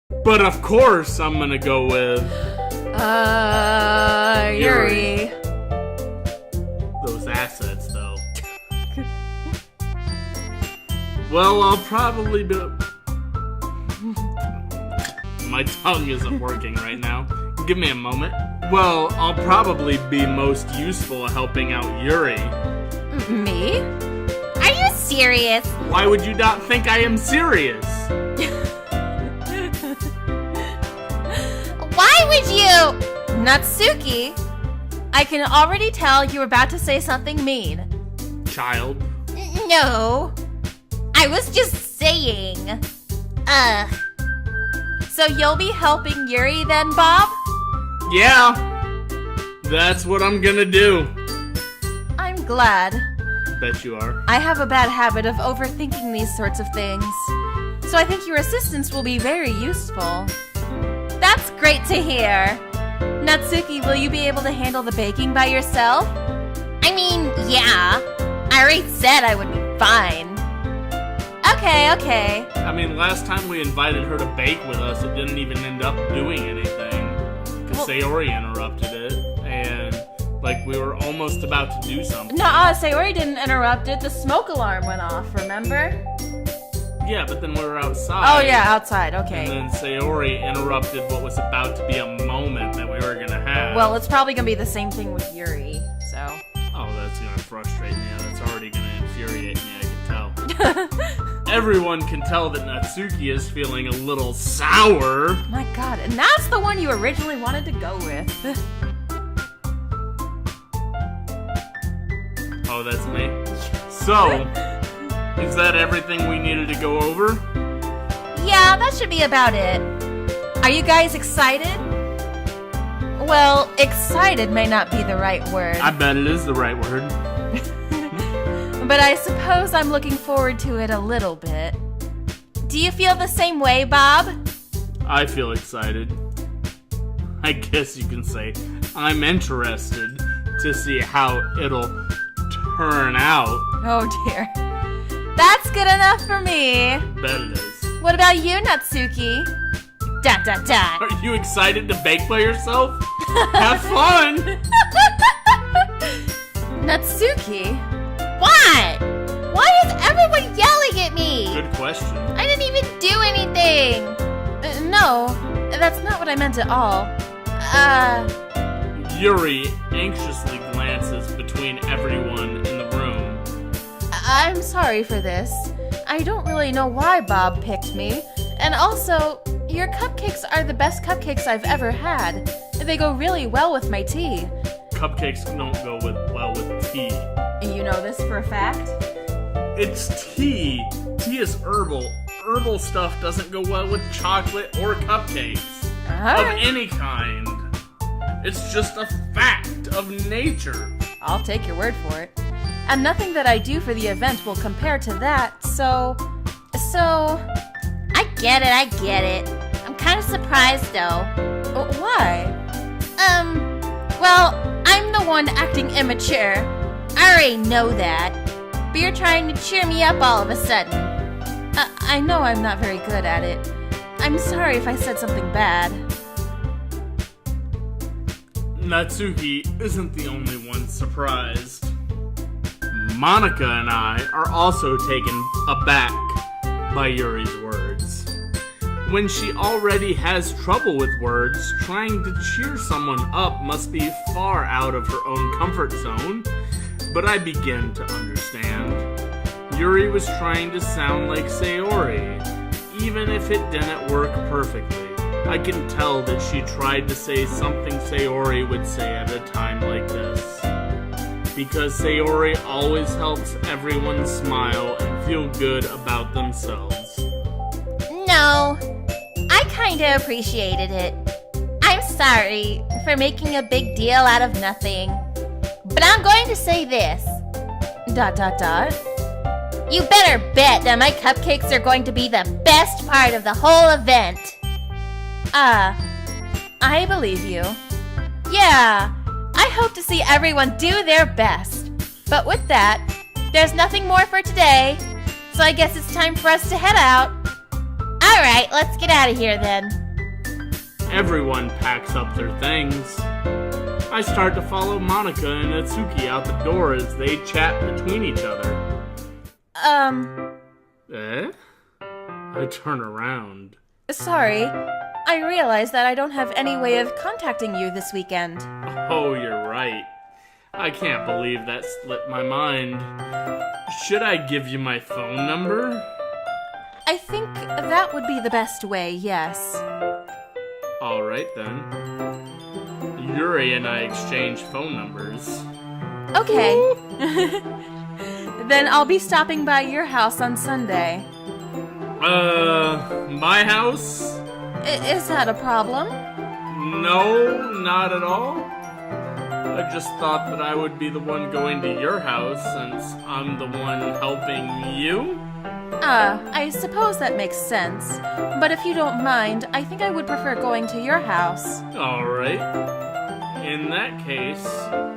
But of course I'm gonna go with... Yuri. Those assets, though. Well, I'll probably be... My tongue isn't working right now. Give me a moment. Well, I'll probably be most useful helping out Yuri. Me? Are you serious? Why would you not think I am serious? Why would you? Natsuki, I can already tell you're about to say something mean. Child. No. I was just saying. So you'll be helping Yuri then, Bob? Yeah. That's what I'm gonna do. I'm glad. Bet you are. I have a bad habit of overthinking these sorts of things. So I think your assistance will be very useful. That's great to hear. Natsuki, will you be able to handle the baking by yourself? I mean, yeah. I already said I would be fine. Okay. I mean, last time we invited her to bake with us, it didn't even end up doing anything. Because Sayori interrupted it, and, we were almost about to do something. Nuh-uh, Sayori didn't interrupt it. The smoke alarm went off, remember? Yeah, but then we were outside. Oh, yeah, outside, okay. And then Sayori interrupted what was about to be a moment that we were gonna have. Well, it's probably gonna be the same thing with Yuri, so... Oh, that's gonna frustrate me. That's already gonna infuriate me, I can tell. Everyone can tell that Natsuki is feeling a little sour. My god, and that's the one you originally wanted to go with. Oh, that's me? So, is that everything we needed to go over? Yeah, that should be about it. Are you guys excited? Well, excited may not be the right word. I bet it is the right word. But I suppose I'm looking forward to it a little bit. Do you feel the same way, Bob? I feel excited. I guess you can say I'm interested to see how it'll turn out. Oh dear. That's good enough for me. Bet it is. What about you, Natsuki? ... Are you excited to bake by yourself? Have fun! Natsuki? What? Why is everyone yelling at me? Good question. I didn't even do anything. No, that's not what I meant at all. Yuri anxiously glances between everyone in the room. I'm sorry for this. I don't really know why Bob picked me. And also, your cupcakes are the best cupcakes I've ever had. They go really well with my tea. Cupcakes don't go well with tea. You know this for a fact? It's tea. Tea is herbal. Herbal stuff doesn't go well with chocolate or cupcakes. Of any kind. It's just a fact of nature. I'll take your word for it. And nothing that I do for the event will compare to that, so... I get it. I'm kind of surprised, though. Why? Well, I'm the one acting immature. I already know that. But you're trying to cheer me up all of a sudden. I know I'm not very good at it. I'm sorry if I said something bad. Natsuki isn't the only one surprised. Monica and I are also taken aback by Yuri's words. When she already has trouble with words, trying to cheer someone up must be far out of her own comfort zone. But I begin to understand. Yuri was trying to sound like Sayori, even if it didn't work perfectly. I can tell that she tried to say something Sayori would say at a time like this. Because Sayori always helps everyone smile and feel good about themselves. No, I kinda appreciated it. I'm sorry for making a big deal out of nothing. But I'm going to say this. ... You better bet that my cupcakes are going to be the best part of the whole event. I believe you. Yeah, I hope to see everyone do their best. But with that, there's nothing more for today, so I guess it's time for us to head out. Alright, let's get out of here then. Everyone packs up their things. I start to follow Monica and Natsuki out the door as they chat between each other. Eh? I turn around. Sorry. I realize that I don't have any way of contacting you this weekend. Oh, you're right. I can't believe that slipped my mind. Should I give you my phone number? I think that would be the best way, yes. Alright then. Yuri and I exchange phone numbers. Okay. Then I'll be stopping by your house on Sunday. My house? Is that a problem? No, not at all. I just thought that I would be the one going to your house since I'm the one helping you. I suppose that makes sense. But if you don't mind, I think I would prefer going to your house. Alright. In that case,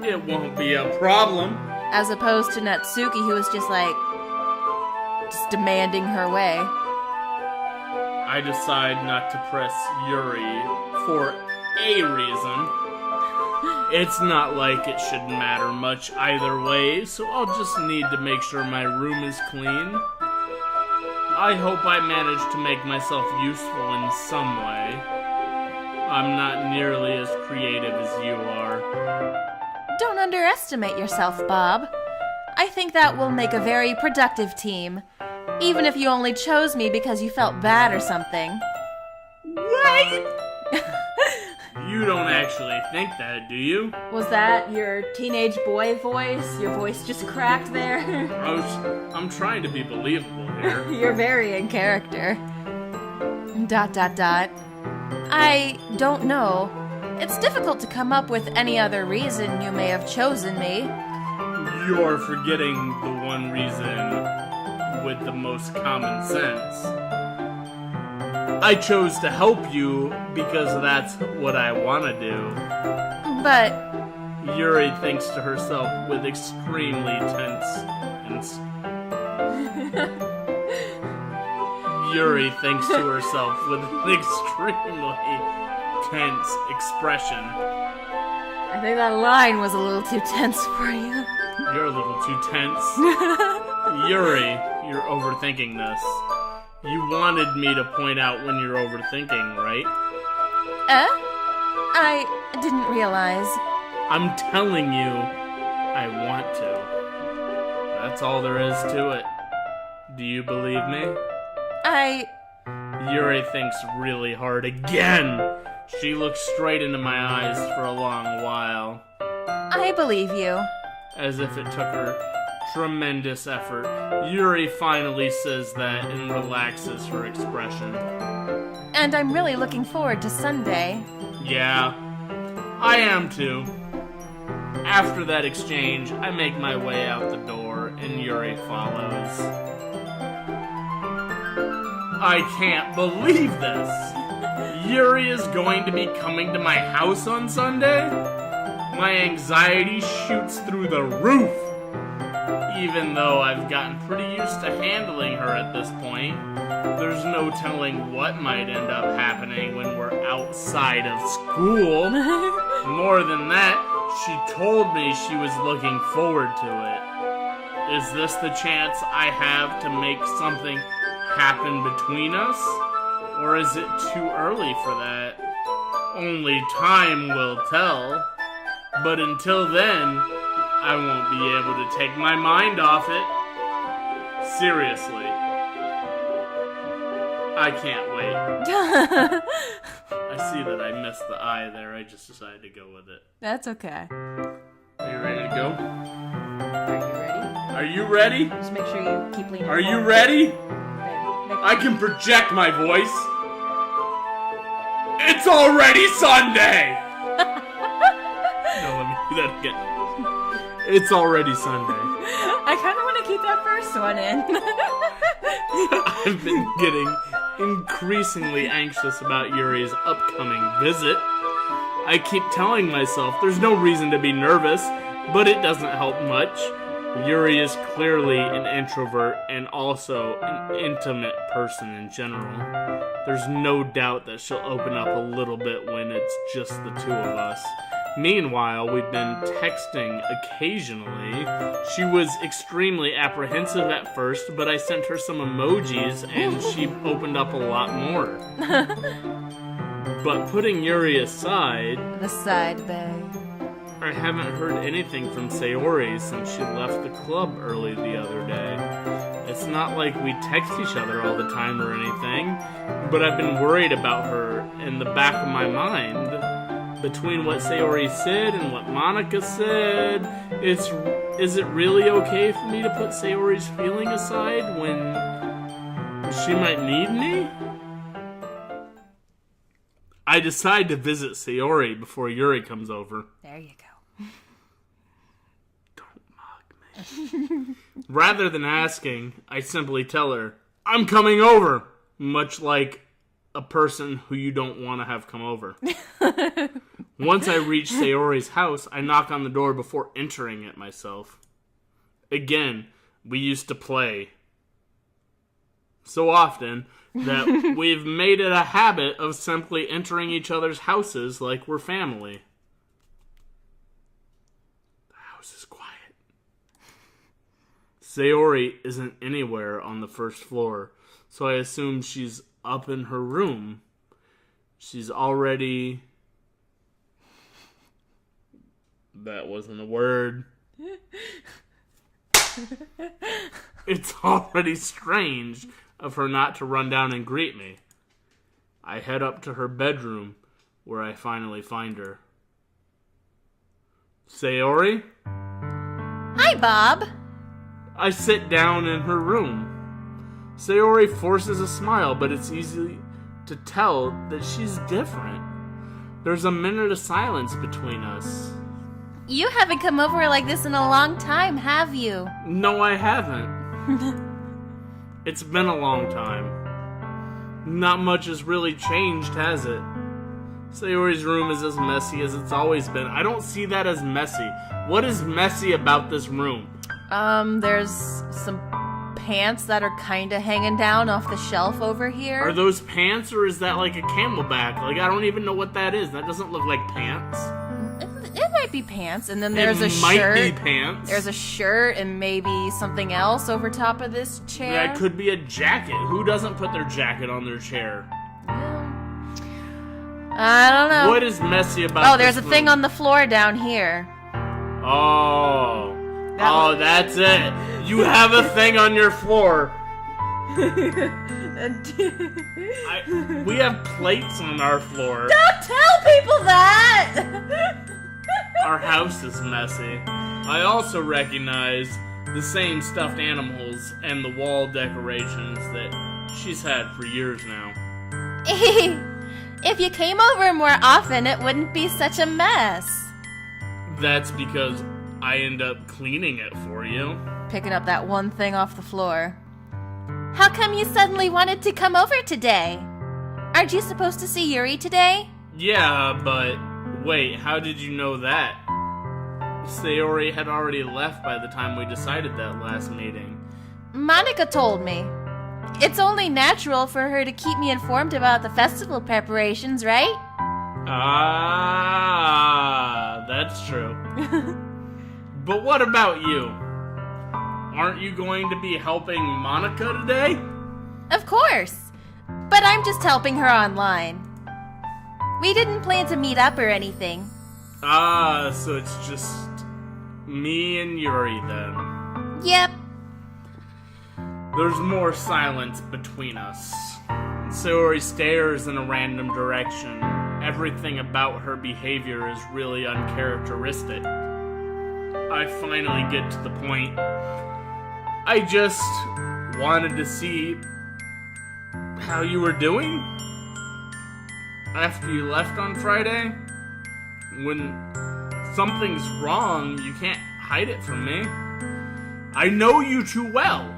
it won't be a problem. As opposed to Natsuki, who was just demanding her way. I decide not to press Yuri for a reason. It's not like it should matter much either way, so I'll just need to make sure my room is clean. I hope I manage to make myself useful in some way. I'm not nearly as creative as you are. Don't underestimate yourself, Bob. I think that will make a very productive team. Even if you only chose me because you felt bad or something. What? You don't actually think that, do you? Was that your teenage boy voice? Your voice just cracked there? I'm trying to be believable here. You're very in character. ... I don't know. It's difficult to come up with any other reason you may have chosen me. You're forgetting the one reason with the most common sense. I chose to help you because that's what I want to do. But Yuri thinks to herself with extremely tense Yuri thinks to herself with an extremely tense expression. I think that line was a little too tense for you. You're a little too tense. Yuri, you're overthinking this. You wanted me to point out when you're overthinking, right? I didn't realize. I'm telling you, I want to. That's all there is to it. Do you believe me? Yuri thinks really hard again. She looks straight into my eyes for a long while. I believe you. As if it took her tremendous effort, Yuri finally says that and relaxes her expression. And I'm really looking forward to Sunday. Yeah, I am too. After that exchange, I make my way out the door and Yuri follows. I can't believe this! Yuri is going to be coming to my house on Sunday? My anxiety shoots through the roof! Even though I've gotten pretty used to handling her at this point, there's no telling what might end up happening when we're outside of school. More than that, she told me she was looking forward to it. Is this the chance I have to make something happen between us? Or is it too early for that? Only time will tell. But until then, I won't be able to take my mind off it. Seriously. I can't wait. I see that I missed the I there. I just decided to go with it. That's okay. Are you ready to go? Are you ready? Are you ready? Just make sure you keep leaning Are you forward. ready? Okay. I can project my voice. It's already Sunday! No, let me do that again. It's already Sunday. I kind of want to keep that first one in. I've been getting increasingly anxious about Yuri's upcoming visit. I keep telling myself there's no reason to be nervous, but it doesn't help much. Yuri is clearly an introvert and also an intimate person in general. There's no doubt that she'll open up a little bit when it's just the two of us. Meanwhile, we've been texting occasionally. She was extremely apprehensive at first, but I sent her some emojis and she opened up a lot more. But putting Yuri aside... The side bay. I haven't heard anything from Sayori since she left the club early the other day. It's not like we text each other all the time or anything, but I've been worried about her in the back of my mind. Between what Sayori said and what Monica said, is it really okay for me to put Sayori's feeling aside when she might need me? I decide to visit Sayori before Yuri comes over. There you go. Don't mock me. Rather than asking, I simply tell her, I'm coming over! Much like a person who you don't want to have come over. Once I reach Sayori's house, I knock on the door before entering it myself. Again, we used to play so often that we've made it a habit of simply entering each other's houses like we're family. The house is quiet. Sayori isn't anywhere on the first floor, so I assume she's up in her room. She's already... That wasn't a word. It's already strange of her not to run down and greet me. I head up to her bedroom, where I finally find her. Sayori? Hi, Bob. I sit down in her room. Sayori forces a smile, but it's easy to tell that she's different. There's a minute of silence between us. You haven't come over like this in a long time, have you? No, I haven't. It's been a long time. Not much has really changed, has it? Sayori's room is as messy as it's always been. I don't see that as messy. What is messy about this room? There's some pants that are kinda hanging down off the shelf over here. Are those pants or is that like a camelback? Like, I don't even know what that is. That doesn't look like pants. It might be pants, and then there's a shirt. It might be pants. There's a shirt and maybe something else over top of this chair. That could be a jacket. Who doesn't put their jacket on their chair? I don't know. What is messy about there's this a thing room? on the floor down here. Oh. That's it. You have a thing on your floor. We have plates on our floor. Don't tell people that! Our house is messy. I also recognize the same stuffed animals and the wall decorations that she's had for years now. If you came over more often, it wouldn't be such a mess. That's because I end up cleaning it for you. Picking up that one thing off the floor. How come you suddenly wanted to come over today? Aren't you supposed to see Yuri today? Yeah, but wait, how did you know that? Sayori had already left by the time we decided that last meeting. Monica told me. It's only natural for her to keep me informed about the festival preparations, right? Ah, that's true. But what about you? Aren't you going to be helping Monica today? Of course. But I'm just helping her online. We didn't plan to meet up or anything. Ah, so it's just me and Yuri then. Yep. There's more silence between us. Sayori stares in a random direction. Everything about her behavior is really uncharacteristic. I finally get to the point. I just wanted to see how you were doing after you left on Friday. When something's wrong, you can't hide it from me. I know you too well.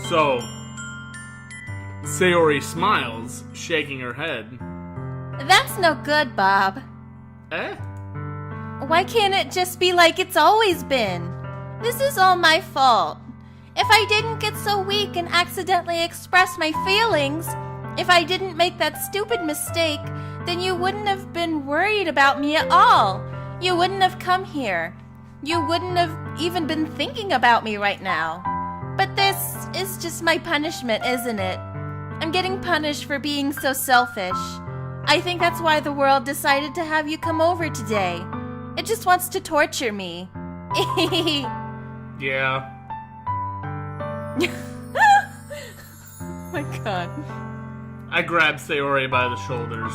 So, Sayori smiles, shaking her head. That's no good, Bob. Eh? Why can't it just be like it's always been? This is all my fault. If I didn't get so weak and accidentally express my feelings, if I didn't make that stupid mistake, then you wouldn't have been worried about me at all. You wouldn't have come here. You wouldn't have even been thinking about me right now. But this is just my punishment, isn't it? I'm getting punished for being so selfish. I think that's why the world decided to have you come over today. It just wants to torture me. Yeah. Oh my god. I grabbed Sayori by the shoulders.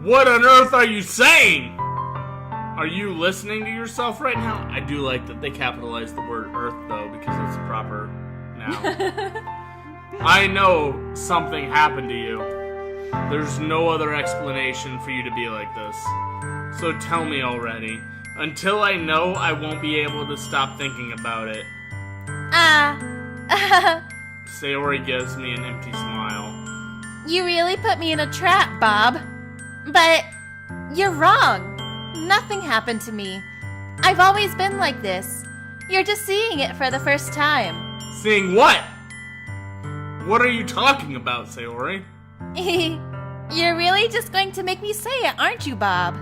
What on earth are you saying? Are you listening to yourself right now? I do like that they capitalized the word earth, though, because it's proper now. I know something happened to you. There's no other explanation for you to be like this. So tell me already. Until I know, I won't be able to stop thinking about it. Sayori gives me an empty smile. You really put me in a trap, Bob. But you're wrong. Nothing happened to me. I've always been like this. You're just seeing it for the first time. Seeing what? What are you talking about, Sayori? You're really just going to make me say it, aren't you, Bob?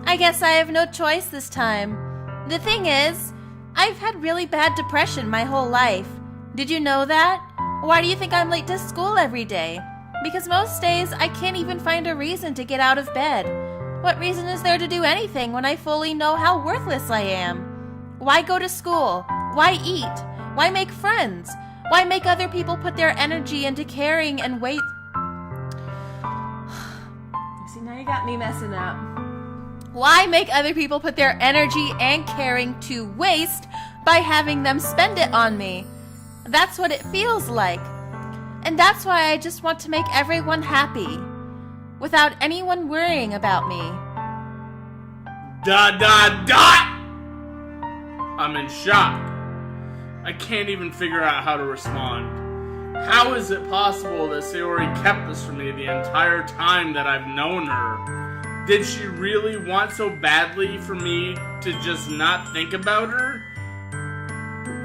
I guess I have no choice this time. The thing is, I've had really bad depression my whole life. Did you know that? Why do you think I'm late to school every day? Because most days I can't even find a reason to get out of bed. What reason is there to do anything when I fully know how worthless I am? Why go to school? Why eat? Why make friends? Why make other people put their energy into caring and wait? See, now you got me messing up. Why make other people put their energy and caring to waste by having them spend it on me? That's what it feels like. And that's why I just want to make everyone happy, without anyone worrying about me. I'm in shock. I can't even figure out how to respond. How is it possible that Sayori kept this from me the entire time that I've known her? Did she really want so badly for me to just not think about her?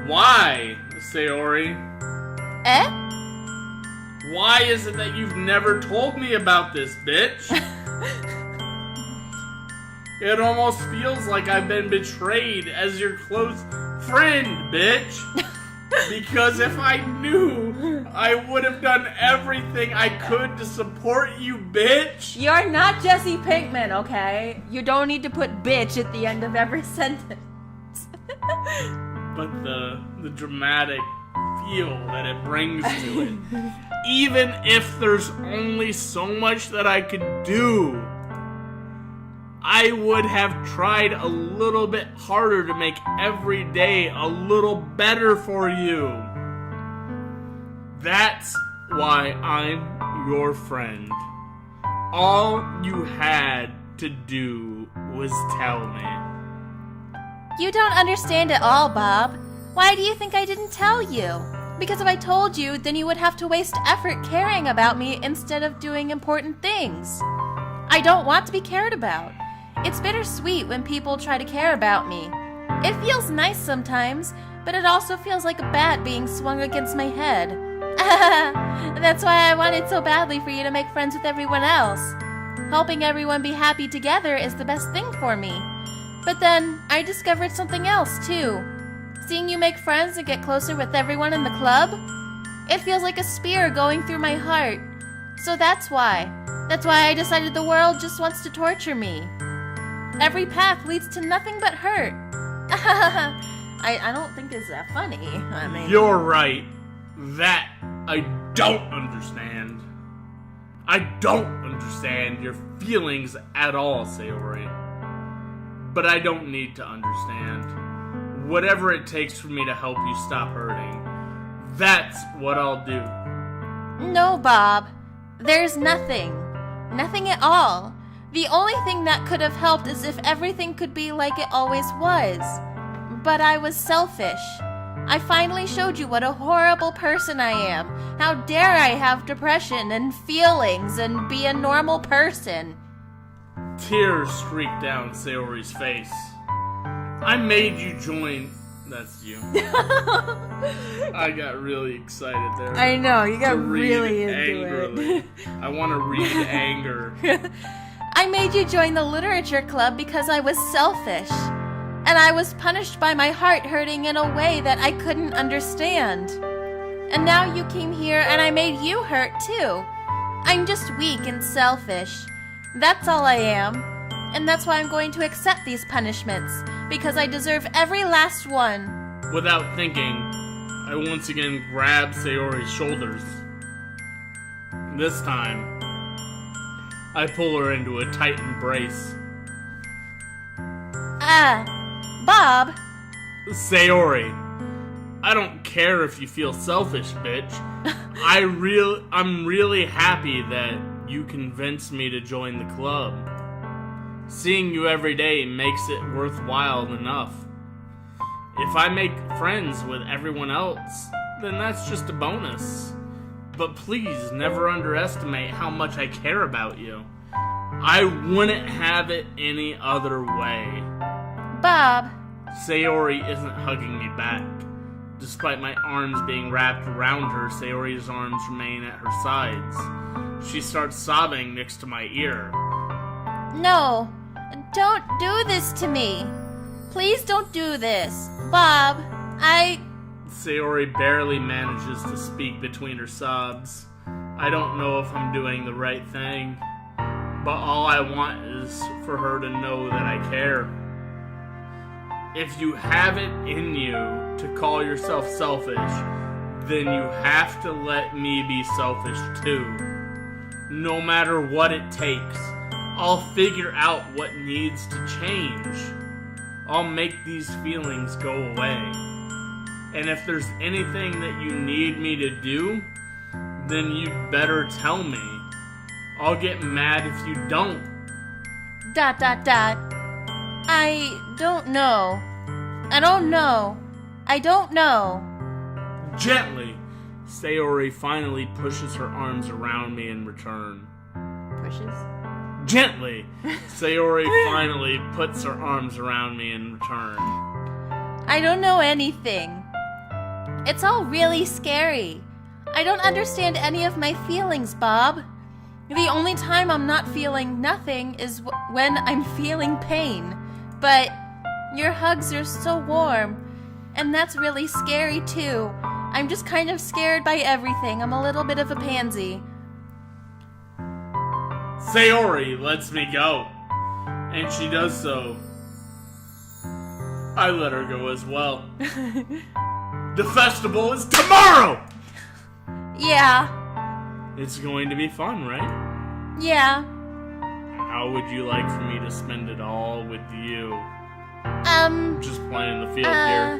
Why, Sayori? Why is it that you've never told me about this, bitch? It almost feels like I've been betrayed as your close friend, bitch. Because if I knew, I would have done everything I could to support you, bitch. You're not Jesse Pinkman, okay? You don't need to put bitch at the end of every sentence. But the dramatic feel that it brings to it. Even if there's only so much that I could do, I would have tried a little bit harder to make every day a little better for you. That's why I'm your friend. All you had to do was tell me. You don't understand at all, Bob. Why do you think I didn't tell you? Because if I told you, then you would have to waste effort caring about me instead of doing important things. I don't want to be cared about. It's bittersweet when people try to care about me. It feels nice sometimes, but it also feels like a bat being swung against my head. That's why I wanted so badly for you to make friends with everyone else. Helping everyone be happy together is the best thing for me. But then, I discovered something else, too. Seeing you make friends and get closer with everyone in the club, it feels like a spear going through my heart. So that's why. That's why I decided the world just wants to torture me. Every path leads to nothing but hurt. I don't think it's that funny. I mean, you're right. That I don't understand. I don't understand your feelings at all, Sayori. But I don't need to understand. Whatever it takes for me to help you stop hurting, that's what I'll do. No, Bob. There's nothing. Nothing at all. The only thing that could have helped is if everything could be like it always was. But I was selfish. I finally showed you what a horrible person I am. How dare I have depression and feelings and be a normal person? Tears streaked down Sayori's face. I made you join That's you. I got really excited there. I know, you got To read really into angrily. it. I want to read anger. I made you join the literature club because I was selfish. And I was punished by my heart hurting in a way that I couldn't understand. And now you came here and I made you hurt too. I'm just weak and selfish. That's all I am. And that's why I'm going to accept these punishments, because I deserve every last one. Without thinking, I once again grab Sayori's shoulders. This time, I pull her into a tight embrace. Bob. Sayori, I don't care if you feel selfish, bitch. I'm really happy that you convinced me to join the club. Seeing you every day makes it worthwhile enough. If I make friends with everyone else, then that's just a bonus. But please never underestimate how much I care about you. I wouldn't have it any other way. Bob. Sayori isn't hugging me back. Despite my arms being wrapped around her, Sayori's arms remain at her sides. She starts sobbing next to my ear. No, don't do this to me. Please don't do this. Bob, Sayori barely manages to speak between her sobs. I don't know if I'm doing the right thing, but all I want is for her to know that I care. If you have it in you to call yourself selfish, then you have to let me be selfish too. No matter what it takes, I'll figure out what needs to change. I'll make these feelings go away. And if there's anything that you need me to do, then you'd better tell me. I'll get mad if you don't. ... I don't know. I don't know. I don't know. Gently, Sayori finally pushes her arms around me in return. Pushes? Gently, Sayori finally puts her arms around me in return. I don't know anything. It's all really scary. I don't understand any of my feelings, Bob. The only time I'm not feeling nothing is when I'm feeling pain. But your hugs are so warm, and that's really scary too. I'm just kind of scared by everything. I'm a little bit of a pansy. Sayori lets me go, and she does so. I let her go as well. The festival is tomorrow! Yeah. It's going to be fun, right? Yeah. How would you like for me to spend it all with you? Just playing the field here.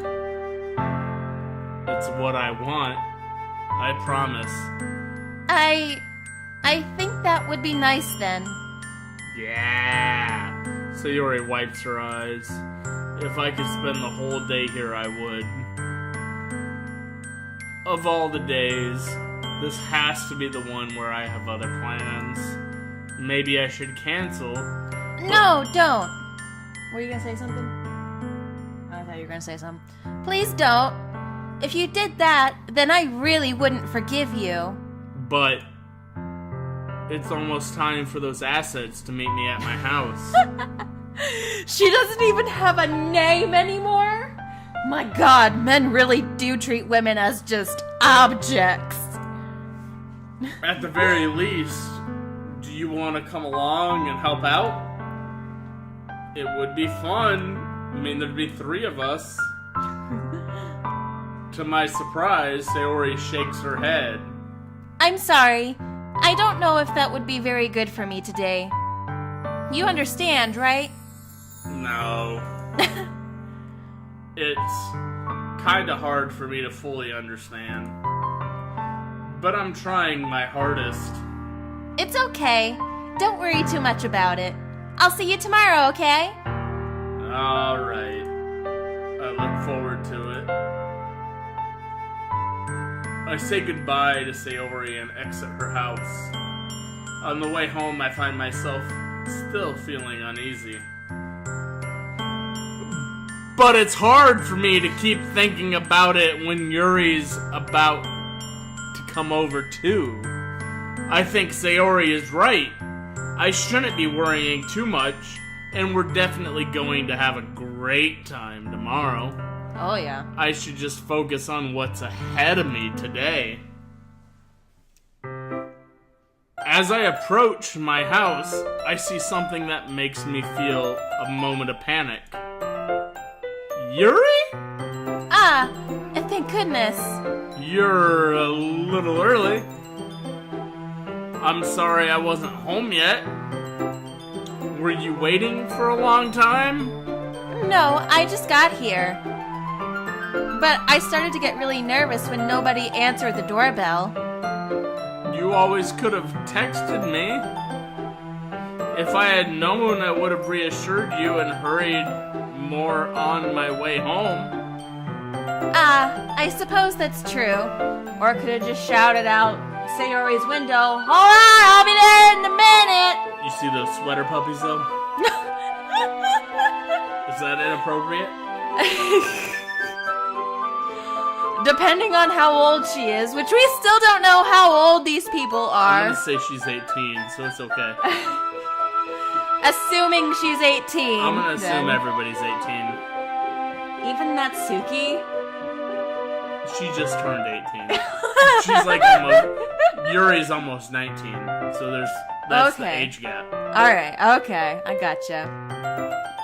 It's what I want. I promise. I think that would be nice then. Yeah. Sayori wipes her eyes. If I could spend the whole day here, I would. Of all the days, this has to be the one where I have other plans. Maybe I should cancel. No, don't. Were you gonna say something? I thought you were gonna say something. Please don't. If you did that, then I really wouldn't forgive you. But it's almost time for those assets to meet me at my house. She doesn't even have a name anymore? My God, men really do treat women as just objects. At the very least, do you want to come along and help out? It would be fun. I mean, there'd be 3 of us. To my surprise, Sayori shakes her head. I'm sorry. I don't know if that would be very good for me today. You understand, right? No. It's kinda hard for me to fully understand. But I'm trying my hardest. It's okay. Don't worry too much about it. I'll see you tomorrow, okay? Alright. I look forward to it. I say goodbye to Sayori and exit her house. On the way home, I find myself still feeling uneasy. But it's hard for me to keep thinking about it when Yuri's about to come over too. I think Sayori is right. I shouldn't be worrying too much, and we're definitely going to have a great time tomorrow. Oh, yeah. I should just focus on what's ahead of me today. As I approach my house, I see something that makes me feel a moment of panic. Yuri? Thank goodness. You're a little early. I'm sorry I wasn't home yet. Were you waiting for a long time? No, I just got here. But I started to get really nervous when nobody answered the doorbell. You always could have texted me. If I had known, I would have reassured you and hurried more on my way home. I suppose that's true. Or could have just shouted out Sayori's window, "Hold on, I'll be there in a minute!" You see those sweater puppies, though? Is that inappropriate? Depending on how old she is, which we still don't know how old these people are. I'm gonna say she's 18, so it's okay. Assuming she's 18. I'm gonna assume then. everybody's 18. Even Natsuki? She just turned 18. She's like almost... Yuri's almost 19, so that's the age gap. Alright, okay, I gotcha.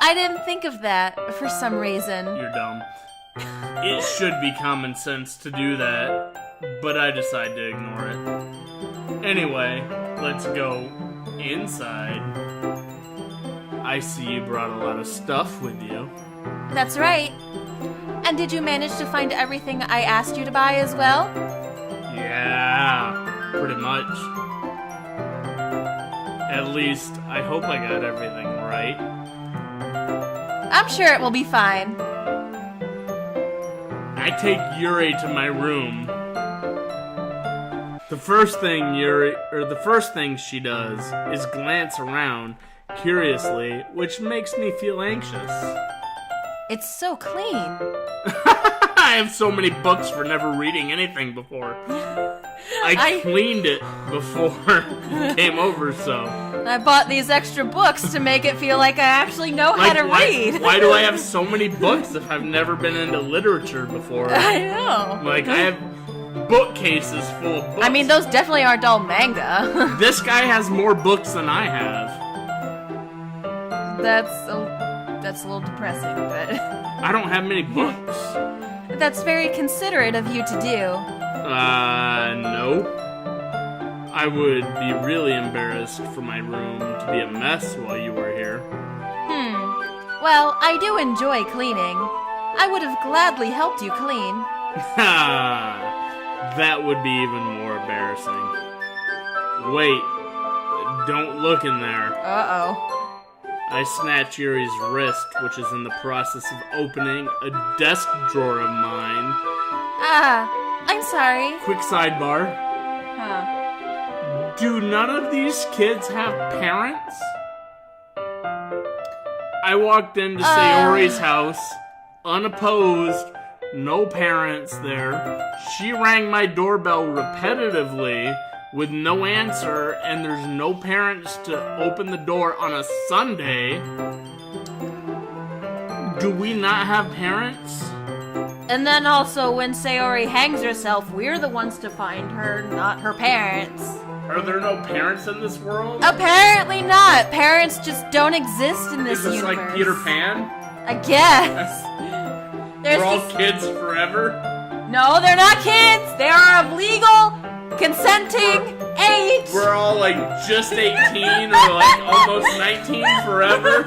I didn't think of that for some reason. You're dumb. It should be common sense to do that, but I decide to ignore it. Anyway, let's go inside. I see you brought a lot of stuff with you. That's right. And did you manage to find everything I asked you to buy as well? Yeah, pretty much. At least, I hope I got everything right. I'm sure it will be fine. I take Yuri to my room. The first thing she does is glance around curiously, which makes me feel anxious. It's so clean. I have so many books for never reading anything before. I cleaned it before you came over, so... I bought these extra books to make it feel like I actually know how to read. Why do I have so many books if I've never been into literature before? I know. Like, I have bookcases full of books. I mean, those definitely aren't all manga. This guy has more books than I have. That's a little depressing, but... I don't have many books. That's very considerate of you to do. No. I would be really embarrassed for my room to be a mess while you were here. Well, I do enjoy cleaning. I would have gladly helped you clean. That would be even more embarrassing. Wait, don't look in there. Uh-oh. I snatch Yuri's wrist, which is in the process of opening a desk drawer of mine. I'm sorry. Quick sidebar. Huh. Do none of these kids have parents? I walked into Sayori's house, unopposed, no parents there. She rang my doorbell repetitively with no answer, and there's no parents to open the door on a Sunday. Do we not have parents? And then also, when Sayori hangs herself, we're the ones to find her, not her parents. Are there no parents in this world? Apparently not. Parents just don't exist in this Is this universe. like Peter Pan? I guess. We're all kids forever? No, they're not kids. They are of legal, consenting age. We're all like just 18 or like almost 19 forever?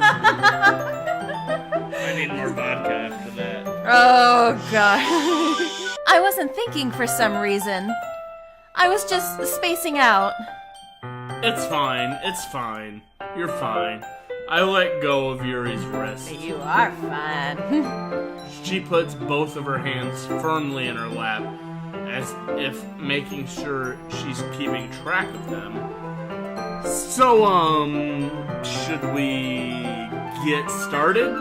I need more vodka after that. Oh, God. I wasn't thinking for some reason. I was just spacing out. It's fine. It's fine. You're fine. I let go of Yuri's wrist. You are fine. She puts both of her hands firmly in her lap, as if making sure she's keeping track of them. So, should we get started?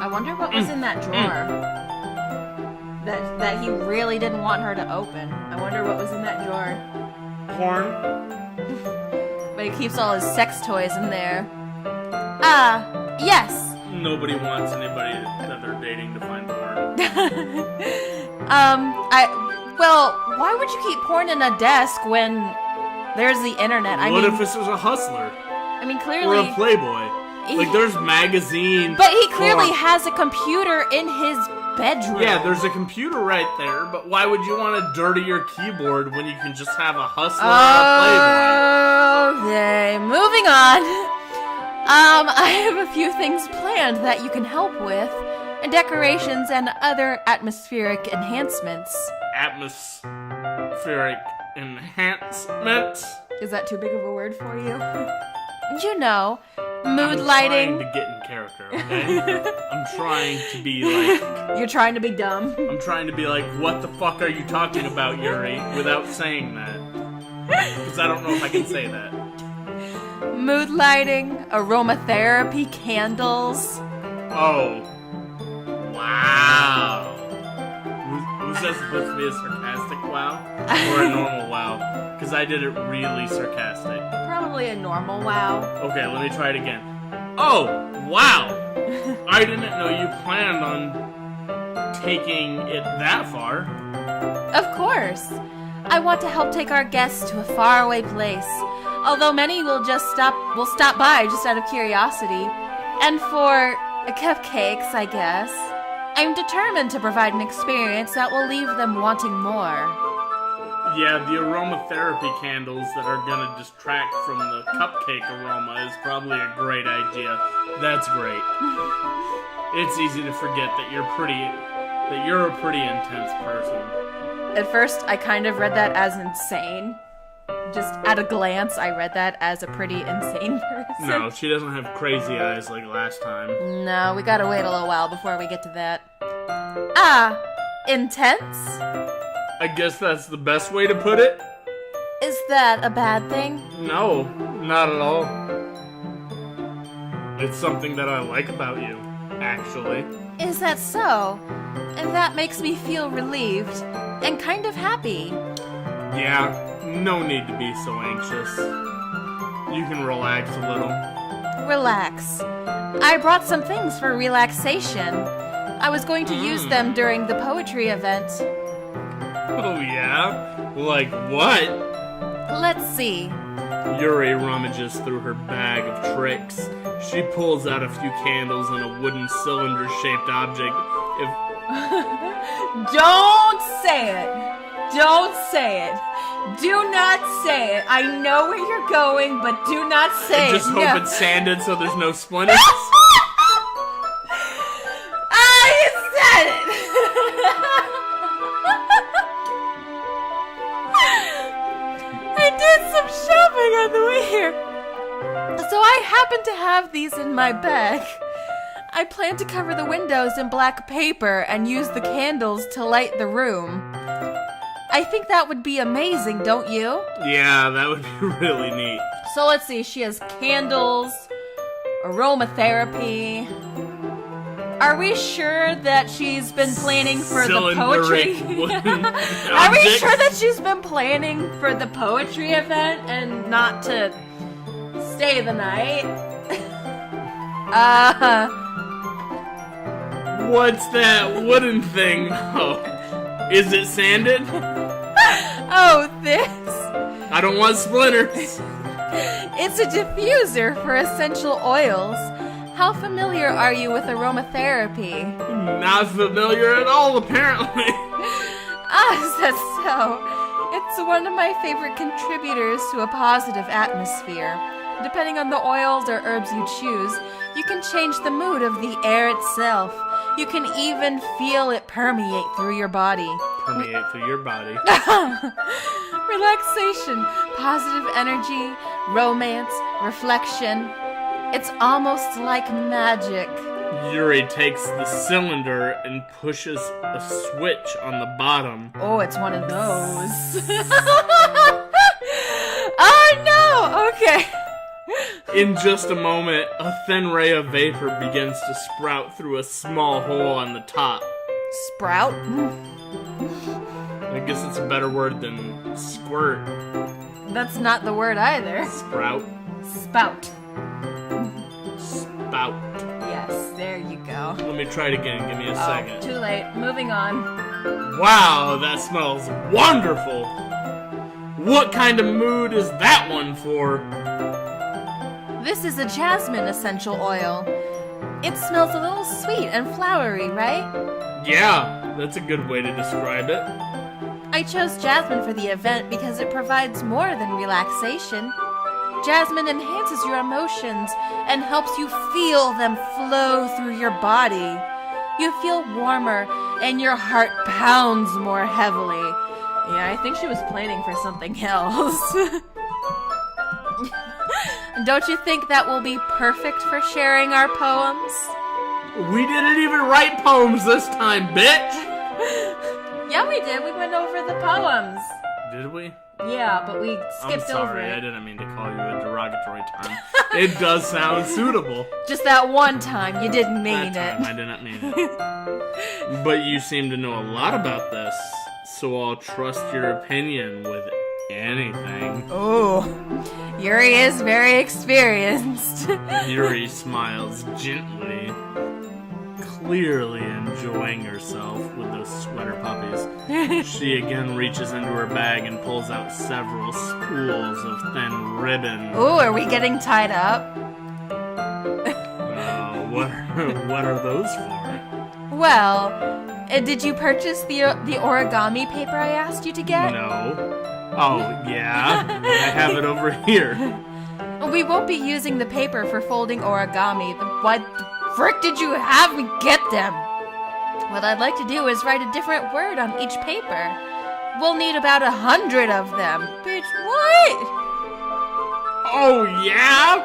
I wonder what was in that drawer. That he really didn't want her to open. I wonder what was in that drawer. Porn? But he keeps all his sex toys in there. Yes. Nobody wants anybody that they're dating to find porn. Well, why would you keep porn in a desk when there's the internet? What if this was a hustler? I mean, clearly... Or a playboy? Like, there's magazines... But he clearly has a computer in his bedroom. Yeah, there's a computer right there, but why would you want to dirty your keyboard when you can just have a hustler or a playboy? Okay, moving on. I have a few things planned that you can help with, and decorations and other atmospheric enhancements. Atmospheric enhancement? Is that too big of a word for you? You know, mood I'm lighting. I'm trying to get in character, okay? I'm trying to be like... You're trying to be dumb? I'm trying to be like, what the fuck are you talking about, Yuri? Without saying that. Because I don't know if I can say that. Mood lighting, aromatherapy candles. Oh. Wow. Was that supposed to be a sarcastic wow? Or a normal wow? Because I did it really sarcastic. Probably a normal wow. Okay, let me try it again. Oh, wow! I didn't know you planned on taking it that far. Of course. I want to help take our guests to a faraway place. Although many will stop by just out of curiosity. And for cupcakes, I guess. I'm determined to provide an experience that will leave them wanting more. Yeah, the aromatherapy candles that are gonna distract from the cupcake aroma is probably a great idea. That's great. It's easy to forget that you're a pretty intense person. At first, I kind of read that as insane. Just at a glance, I read that as a pretty insane person. No, she doesn't have crazy eyes like last time. No, we gotta wait a little while before we get to that. Intense? I guess that's the best way to put it. Is that a bad thing? No, not at all. It's something that I like about you, actually. Is that so? And that makes me feel relieved and kind of happy. Yeah, no need to be so anxious. You can relax a little. Relax. I brought some things for relaxation. I was going to use them during the poetry event. Oh yeah? Like what? Let's see. Yuri rummages through her bag of tricks. She pulls out a few candles and a wooden cylinder-shaped object. Don't say it! Don't say it! Do not say it! I know where you're going, but do not say it! Just hope it's sanded so there's no splinters? I said it! I did some shopping on the way here. So I happen to have these in my bag. I plan to cover the windows in black paper and use the candles to light the room. I think that would be amazing, don't you? Yeah, that would be really neat. So let's see, she has candles, aromatherapy. Are we sure that she's been planning for the poetry? Are we sure that she's been planning for the poetry event and not to stay the night? What's that wooden thing? Oh, is it sanded? Oh, this? I don't want splinters. It's a diffuser for essential oils. How familiar are you with aromatherapy? Not familiar at all, apparently. Is that so? It's one of my favorite contributors to a positive atmosphere. Depending on the oils or herbs you choose, you can change the mood of the air itself. You can even feel it permeate through your body. Permeate through your body. Relaxation, positive energy, romance, reflection. It's almost like magic. Yuri takes the cylinder and pushes a switch on the bottom. Oh, it's one of those. Oh no! Okay. In just a moment, a thin ray of vapor begins to sprout through a small hole on the top. Sprout? I guess it's a better word than squirt. That's not the word either. Sprout. Spout. Spout. Yes, there you go. Let me try it again. Give me a second. Too late. Moving on. Wow, that smells wonderful. What kind of mood is that one for? This is a jasmine essential oil. It smells a little sweet and flowery, right? Yeah, that's a good way to describe it. I chose jasmine for the event because it provides more than relaxation. Jasmine enhances your emotions and helps you feel them flow through your body. You feel warmer and your heart pounds more heavily. Yeah, I think she was planning for something else. Don't you think that will be perfect for sharing our poems? We didn't even write poems this time, bitch! Yeah, we did. We went over the poems. Did we? Yeah, but we skipped over I'm sorry, it. I didn't mean to call you a derogatory term. It does sound suitable. Just that one time, you didn't mean That it. time I didn't mean it. But you seem to know a lot about this, so I'll trust your opinion with anything. Oh, Yuri is very experienced. Yuri smiles gently, clearly enjoying herself with those sweater puppies. She again reaches into her bag and pulls out several spools of thin ribbon. Ooh, are we getting tied up? What are those for? Well, did you purchase the origami paper I asked you to get? No. Oh, yeah? I have it over here. We won't be using the paper for folding origami. What the frick did you have me get them? What I'd like to do is write a different word on each paper. We'll need about 100 of them. Bitch, what? Oh, yeah?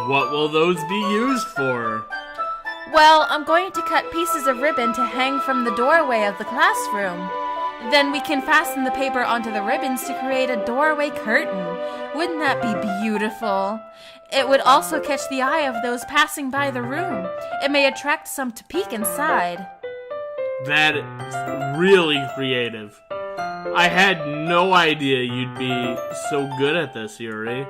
What will those be used for? Well, I'm going to cut pieces of ribbon to hang from the doorway of the classroom. Then we can fasten the paper onto the ribbons to create a doorway curtain. Wouldn't that be beautiful? It would also catch the eye of those passing by the room. It may attract some to peek inside. That is really creative. I had no idea you'd be so good at this, Yuri.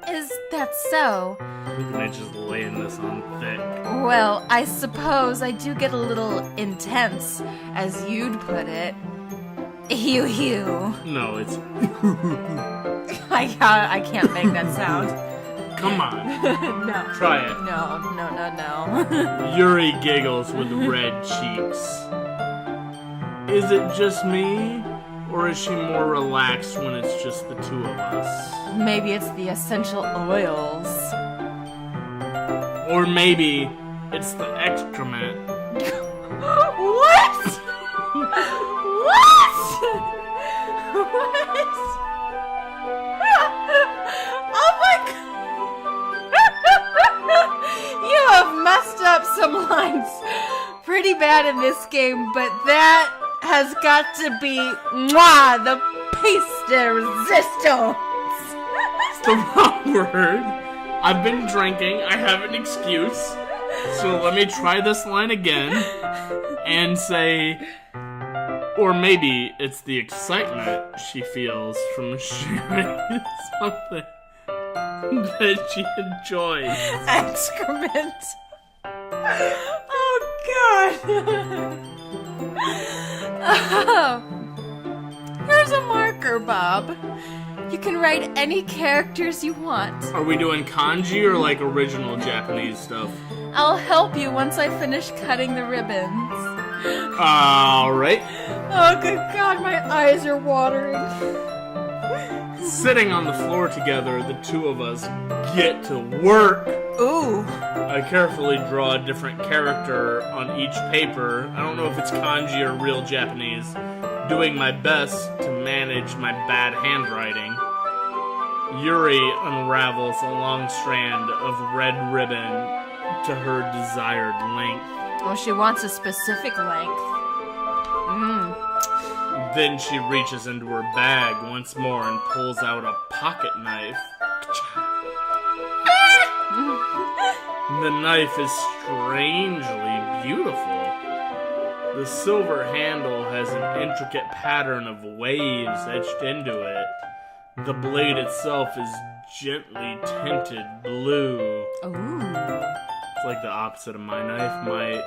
Is that so? I'm gonna just laying this on thick. Well, I suppose I do get a little intense, as you'd put it. Ew. No, it's... I can't make that sound. Come on. No. Try it. No. Yuri giggles with red cheeks. Is it just me? Or is she more relaxed when it's just the two of us? Maybe it's the essential oils. Or maybe it's the excrement. What? What? Oh my god! You have messed up some lines pretty bad in this game, but that has got to be the piece de resistance. It's the wrong word. I've been drinking. I have an excuse. So let me try this line again and say, or maybe it's the excitement she feels from sharing something that she enjoys. Excrement. Oh god. Oh. Here's a marker, Bob. You can write any characters you want. Are we doing kanji or like original Japanese stuff? I'll help you once I finish cutting the ribbons. Alright. Oh, good God, my eyes are watering. Sitting on the floor together, the two of us get to work. Ooh. I carefully draw a different character on each paper. I don't know if it's kanji or real Japanese. Doing my best to manage my bad handwriting. Yuri unravels a long strand of red ribbon to her desired length. Oh, she wants a specific length. Then she reaches into her bag once more and pulls out a pocket knife. The knife is strangely beautiful. The silver handle has an intricate pattern of waves etched into it. The blade itself is gently tinted blue. Ooh. It's like the opposite of my knife. My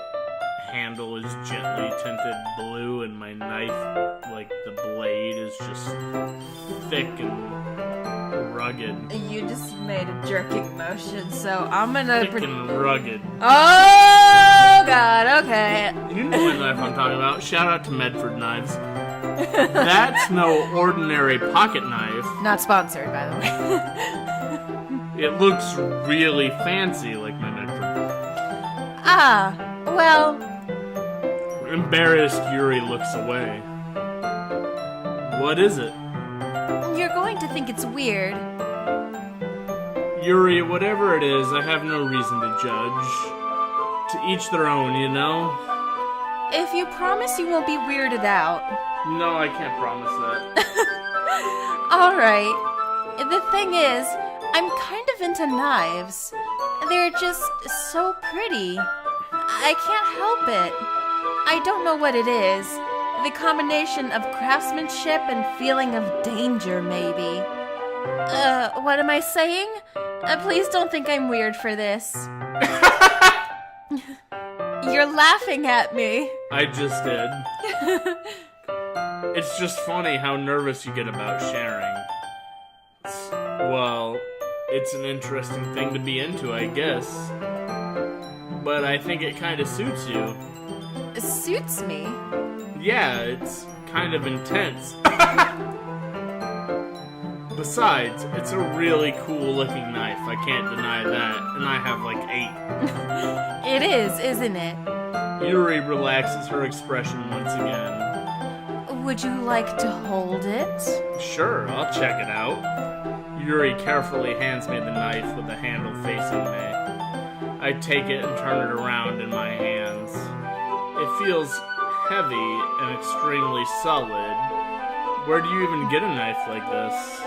handle is gently tinted blue, and my knife, like the blade, is just thick and rugged. You just made a jerking motion, so I'm gonna... Thick and rugged. Oh, God, okay. You know what knife I'm talking about. Shout out to Medford Knives. That's no ordinary pocket knife. Not sponsored, by the way. It looks really fancy, like my Medford. Ah, well... Embarrassed, Yuri looks away. What is it? You're going to think it's weird. Yuri, whatever it is, I have no reason to judge. To each their own, you know? If you promise you won't be weirded out. No, I can't promise that. Alright. The thing is, I'm kind of into knives. They're just so pretty. I can't help it. I don't know what it is. The combination of craftsmanship and feeling of danger, maybe. What am I saying? Please don't think I'm weird for this. You're laughing at me. I just did. It's just funny how nervous you get about sharing. Well, it's an interesting thing to be into, I guess. But I think it kind of suits you. Suits me? Yeah, it's kind of intense. Besides, it's a really cool looking knife, I can't deny that, and I have like 8. It is, isn't it? Yuri relaxes her expression once again. Would you like to hold it? Sure, I'll check it out. Yuri carefully hands me the knife with the handle facing me. I take it and turn it around in my hands. It feels heavy and extremely solid. Where do you even get a knife like this?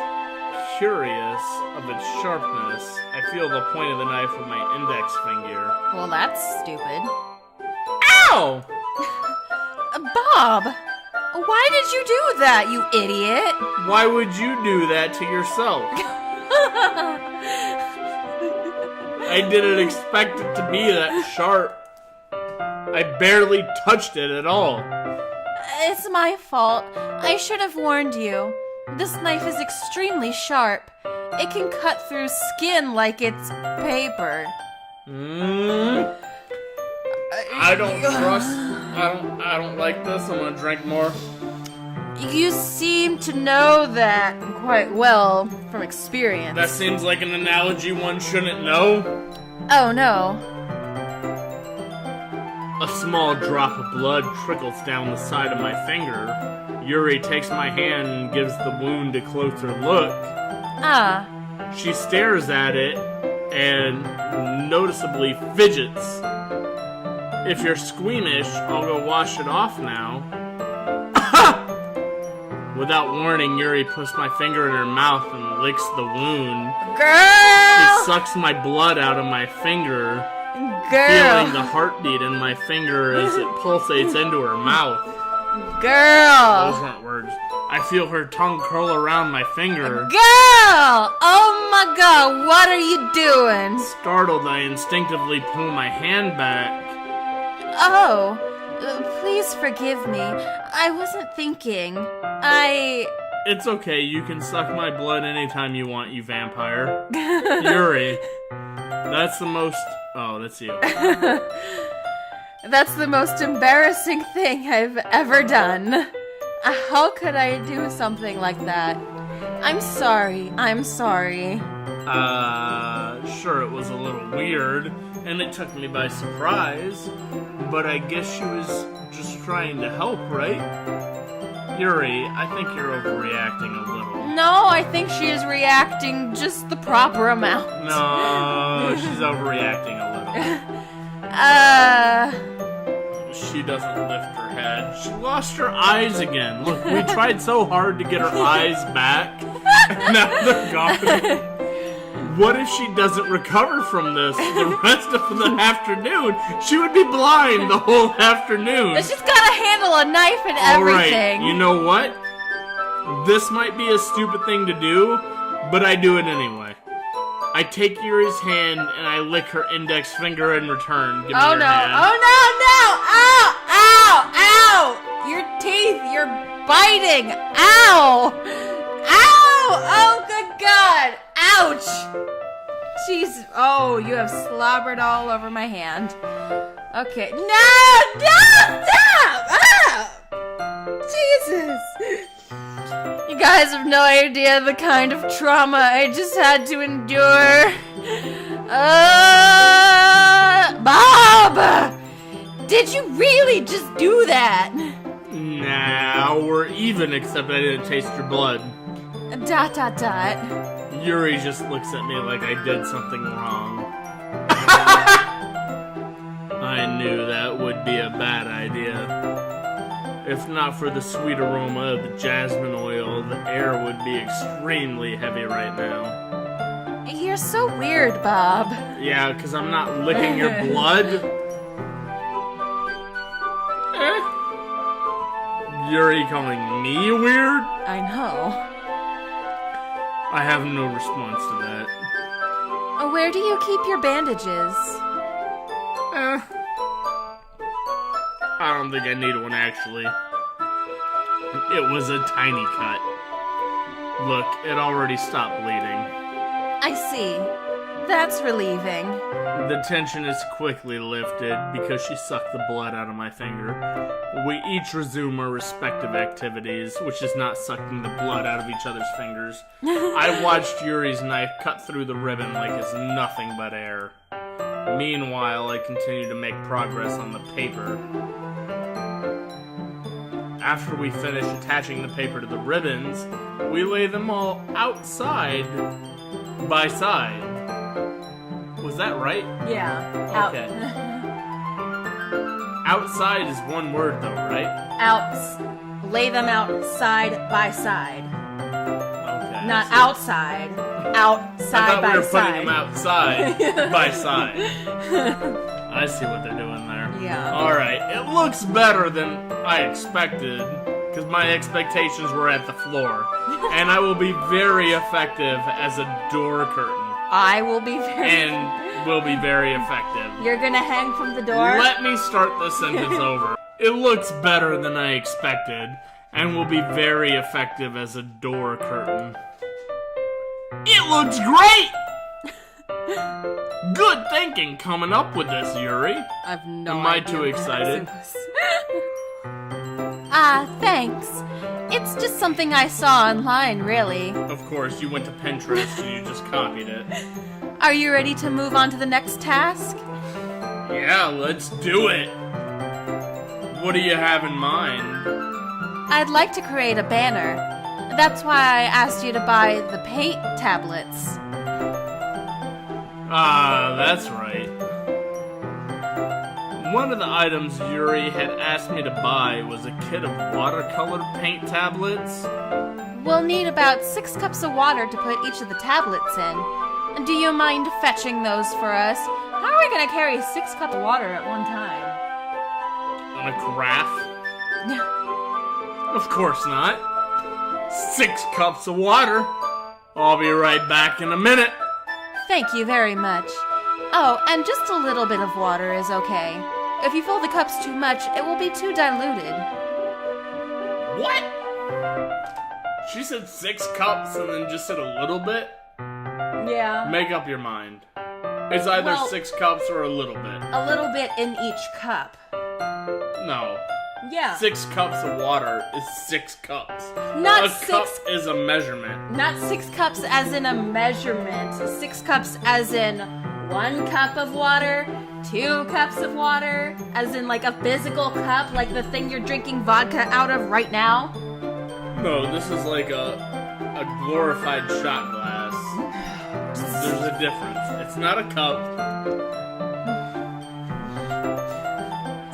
Curious of its sharpness, I feel the point of the knife with my index finger. Well, that's stupid. Ow! Bob! Why did you do that, you idiot? Why would you do that to yourself? I didn't expect it to be that sharp. I barely touched it at all. It's my fault. I should have warned you. This knife is extremely sharp. It can cut through skin like it's paper. I don't trust. I don't like this. I'm gonna drink more. You seem to know that quite well from experience. That seems like an analogy one shouldn't know. Oh no. A small drop of blood trickles down the side of my finger. Yuri takes my hand and gives the wound a closer look. Ah. She stares at it and noticeably fidgets. If you're squeamish, I'll go wash it off now. Without warning, Yuri puts my finger in her mouth and licks the wound. Girl! She sucks my blood out of my finger, Girl! feeling the heartbeat in my finger as it pulsates into her mouth. Girl! Those weren't words. I feel her tongue curl around my finger. Girl! Oh my god, what are you doing? Startled, I instinctively pull my hand back. Oh, please forgive me. I wasn't thinking. It's okay, you can suck my blood anytime you want, you vampire. Yuri. That's the most... Oh, that's you. That's the most embarrassing thing I've ever done. How could I do something like that? I'm sorry. Sure, it was a little weird, and it took me by surprise, but I guess she was just trying to help, right? Yuri, I think you're overreacting a little. No, I think she is reacting just the proper amount. No, she's overreacting a little. She doesn't lift her head. She lost her eyes again. Look, we tried so hard to get her eyes back, and now they're gone. What if she doesn't recover from this the rest of the afternoon? She would be blind the whole afternoon. She's gotta handle a knife and everything. Alright, you know what? This might be a stupid thing to do, but I do it anyway. I take Yuri's hand and I lick her index finger in return. Give me your hand. Oh no, no! Ow! Ow! Ow! Your teeth, you're biting! Ow! Ow! Oh, good God! Ouch! Jeez. Oh, you have slobbered all over my hand. Okay. No! No! Stop! Ah! Jesus! You guys have no idea the kind of trauma I just had to endure. Bob! Did you really just do that? Nah, we're even, except I didn't taste your blood. ... Yuri just looks at me like I did something wrong. I knew that would be a bad idea. If not for the sweet aroma of the jasmine oil, the air would be extremely heavy right now. You're so weird, Bob. Yeah, because I'm not licking your blood. Yuri calling me weird? I know. I have no response to that. Where do you keep your bandages? I don't think I need one, actually. It was a tiny cut. Look, it already stopped bleeding. I see. That's relieving. The tension is quickly lifted because she sucked the blood out of my finger. We each resume our respective activities, which is not sucking the blood out of each other's fingers. I watched Yuri's knife cut through the ribbon like it's nothing but air. Meanwhile, I continue to make progress on the paper. After we finish attaching the paper to the ribbons, we lay them all outside by side. Was that right? Yeah. Okay. Outside is one word though, right? Lay them out side by side. Okay. Not outside. Outside by I thought we were side. putting them outside by side. I see what they're doing there. Yeah. Alright, it looks better than I expected, because my expectations were at the floor. And I will be very effective as a door curtain. I will be very... And will be very effective. You're gonna hang from the door? Let me start the sentence over. It looks better than I expected, and will be very effective as a door curtain. It looks great! Good thinking coming up with this, Yuri. I've no Am I idea too what excited? this was. Thanks. It's just something I saw online, really. Of course, you went to Pinterest and you just copied it. Are you ready to move on to the next task? Yeah, let's do it. What do you have in mind? I'd like to create a banner. That's why I asked you to buy the paint tablets. That's right. One of the items Yuri had asked me to buy was a kit of watercolor paint tablets. We'll need about 6 cups of water to put each of the tablets in. Do you mind fetching those for us? How are we going to carry 6 cups of water at one time? On a carafe? Of course not. 6 cups of water. I'll be right back in a minute. Thank you very much. Oh, and just a little bit of water is okay. If you fill the cups too much, it will be too diluted. What? She said 6 cups and then just said a little bit? Yeah. Make up your mind. It's either 6 cups or a little bit. A little bit in each cup. No. Yeah. 6 cups of water is 6 cups. Not a 6 cup is a measurement. Not 6 cups as in a measurement. 6 cups as in 1 cup of water, 2 cups of water, as in like a physical cup, like the thing you're drinking vodka out of right now. No, this is like a glorified shot glass. There's a difference. It's not a cup.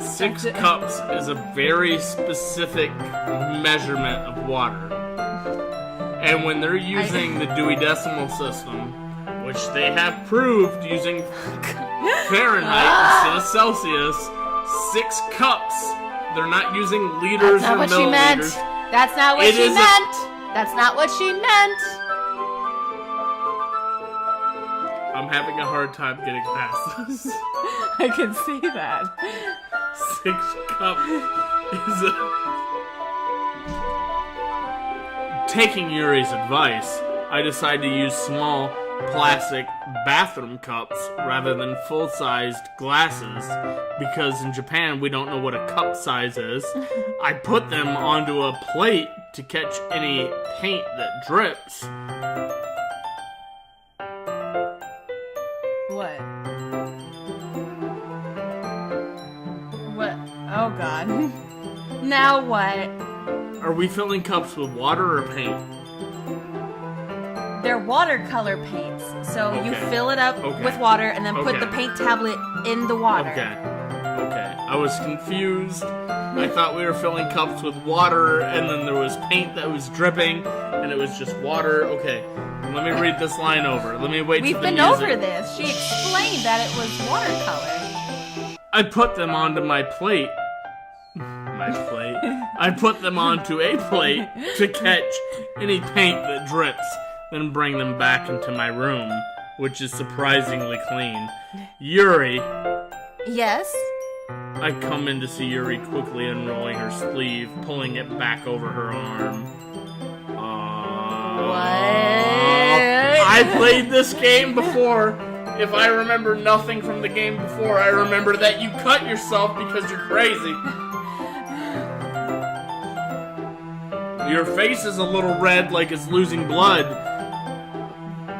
6 cups is a very specific measurement of water. And when they're using the Dewey Decimal System, which they have proved using Fahrenheit instead of Celsius. 6 cups. They're not using liters That's not or what milliliters. she meant. That's not what she meant. That's not what she meant. I'm having a hard time getting past this. I can see that. 6 cup is Taking Yuri's advice, I decided to use small plastic bathroom cups rather than full-sized glasses because in Japan we don't know what a cup size is. I put them onto a plate to catch any paint that drips. What? What? Oh god. Now what? Are we filling cups with water or paint? They're watercolor paints. So you Okay. fill it up Okay. with water and then put Okay. the paint tablet in the water. Okay. I was confused. I thought we were filling cups with water, and then there was paint that was dripping, and it was just water. Okay, let me read this line over. Let me wait We've till the been music. over this. She explained that it was watercolor. I put them onto my plate. My plate. I put them onto a plate to catch any paint that drips, then bring them back into my room, which is surprisingly clean. Yuri. Yes? I come in to see Yuri quickly unrolling her sleeve, pulling it back over her arm. What? I played this game before. If I remember nothing from the game before, I remember that you cut yourself because you're crazy. Your face is a little red like it's losing blood.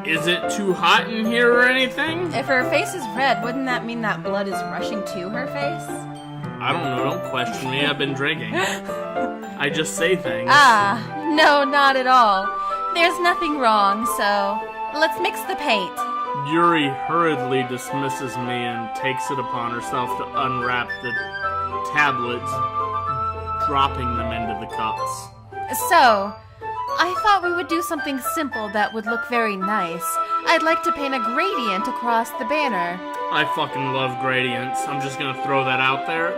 Is it too hot in here or anything? If her face is red, wouldn't that mean that blood is rushing to her face? I don't know, don't question me, I've been drinking. I just say things. Ah, no, not at all. There's nothing wrong, so let's mix the paint. Yuri hurriedly dismisses me and takes it upon herself to unwrap the tablets, dropping them into the cups. So, I thought we would do something simple that would look very nice. I'd like to paint a gradient across the banner. I fucking love gradients. I'm just gonna throw that out there.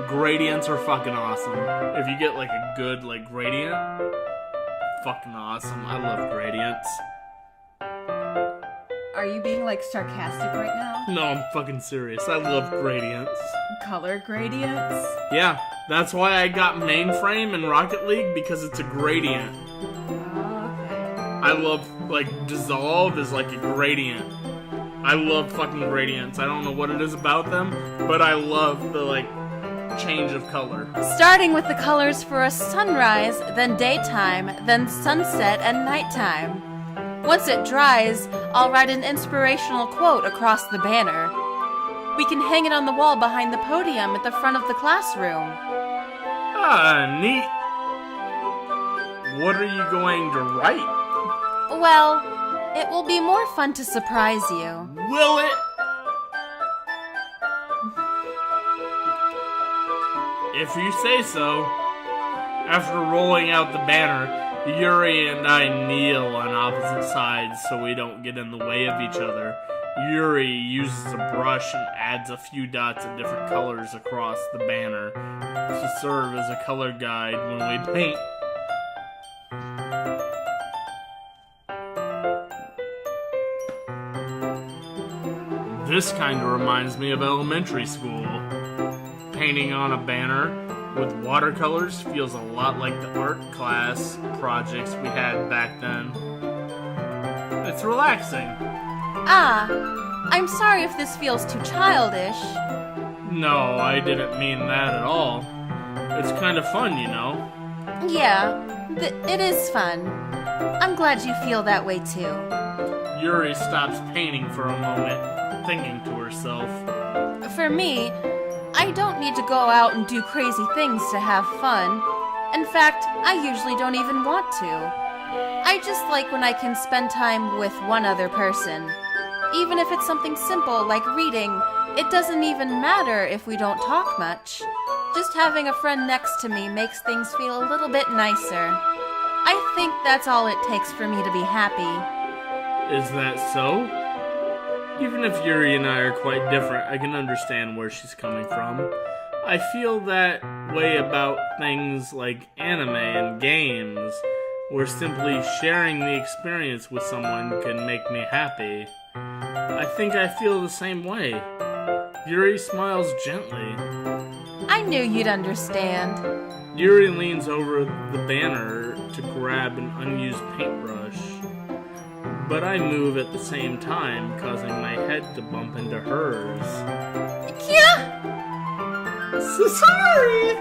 Gradients are fucking awesome. If you get like a good like gradient, fucking awesome. I love gradients. Are you being like sarcastic right now? No, I'm fucking serious. I love gradients. Color gradients? Yeah, that's why I got mainframe in Rocket League, because it's a gradient. Oh, okay. I love, like, dissolve is like a gradient. I love fucking gradients. I don't know what it is about them, but I love the, like, change of color. Starting with the colors for a sunrise, then daytime, then sunset and nighttime. Once it dries, I'll write an inspirational quote across the banner. We can hang it on the wall behind the podium at the front of the classroom. Ah, neat. What are you going to write? Well, it will be more fun to surprise you. Will it? If you say so. After rolling out the banner, Yuri and I kneel on opposite sides so we don't get in the way of each other. Yuri uses a brush and adds a few dots of different colors across the banner to serve as a color guide when we paint. This kind of reminds me of elementary school. Painting on a banner with watercolors feels a lot like the art class projects we had back then. It's relaxing. Ah, I'm sorry if this feels too childish. No, I didn't mean that at all. It's kind of fun, you know. Yeah, it is fun. I'm glad you feel that way too. Yuri stops painting for a moment, thinking to herself. For me, I don't need to go out and do crazy things to have fun. In fact, I usually don't even want to. I just like when I can spend time with one other person. Even if it's something simple like reading, it doesn't even matter if we don't talk much. Just having a friend next to me makes things feel a little bit nicer. I think that's all it takes for me to be happy. Is that so? Even if Yuri and I are quite different, I can understand where she's coming from. I feel that way about things like anime and games, where simply sharing the experience with someone can make me happy. I think I feel the same way. Yuri smiles gently. I knew you'd understand. Yuri leans over the banner to grab an unused paintbrush, but I move at the same time, causing my head to bump into hers. Yeah. So sorry!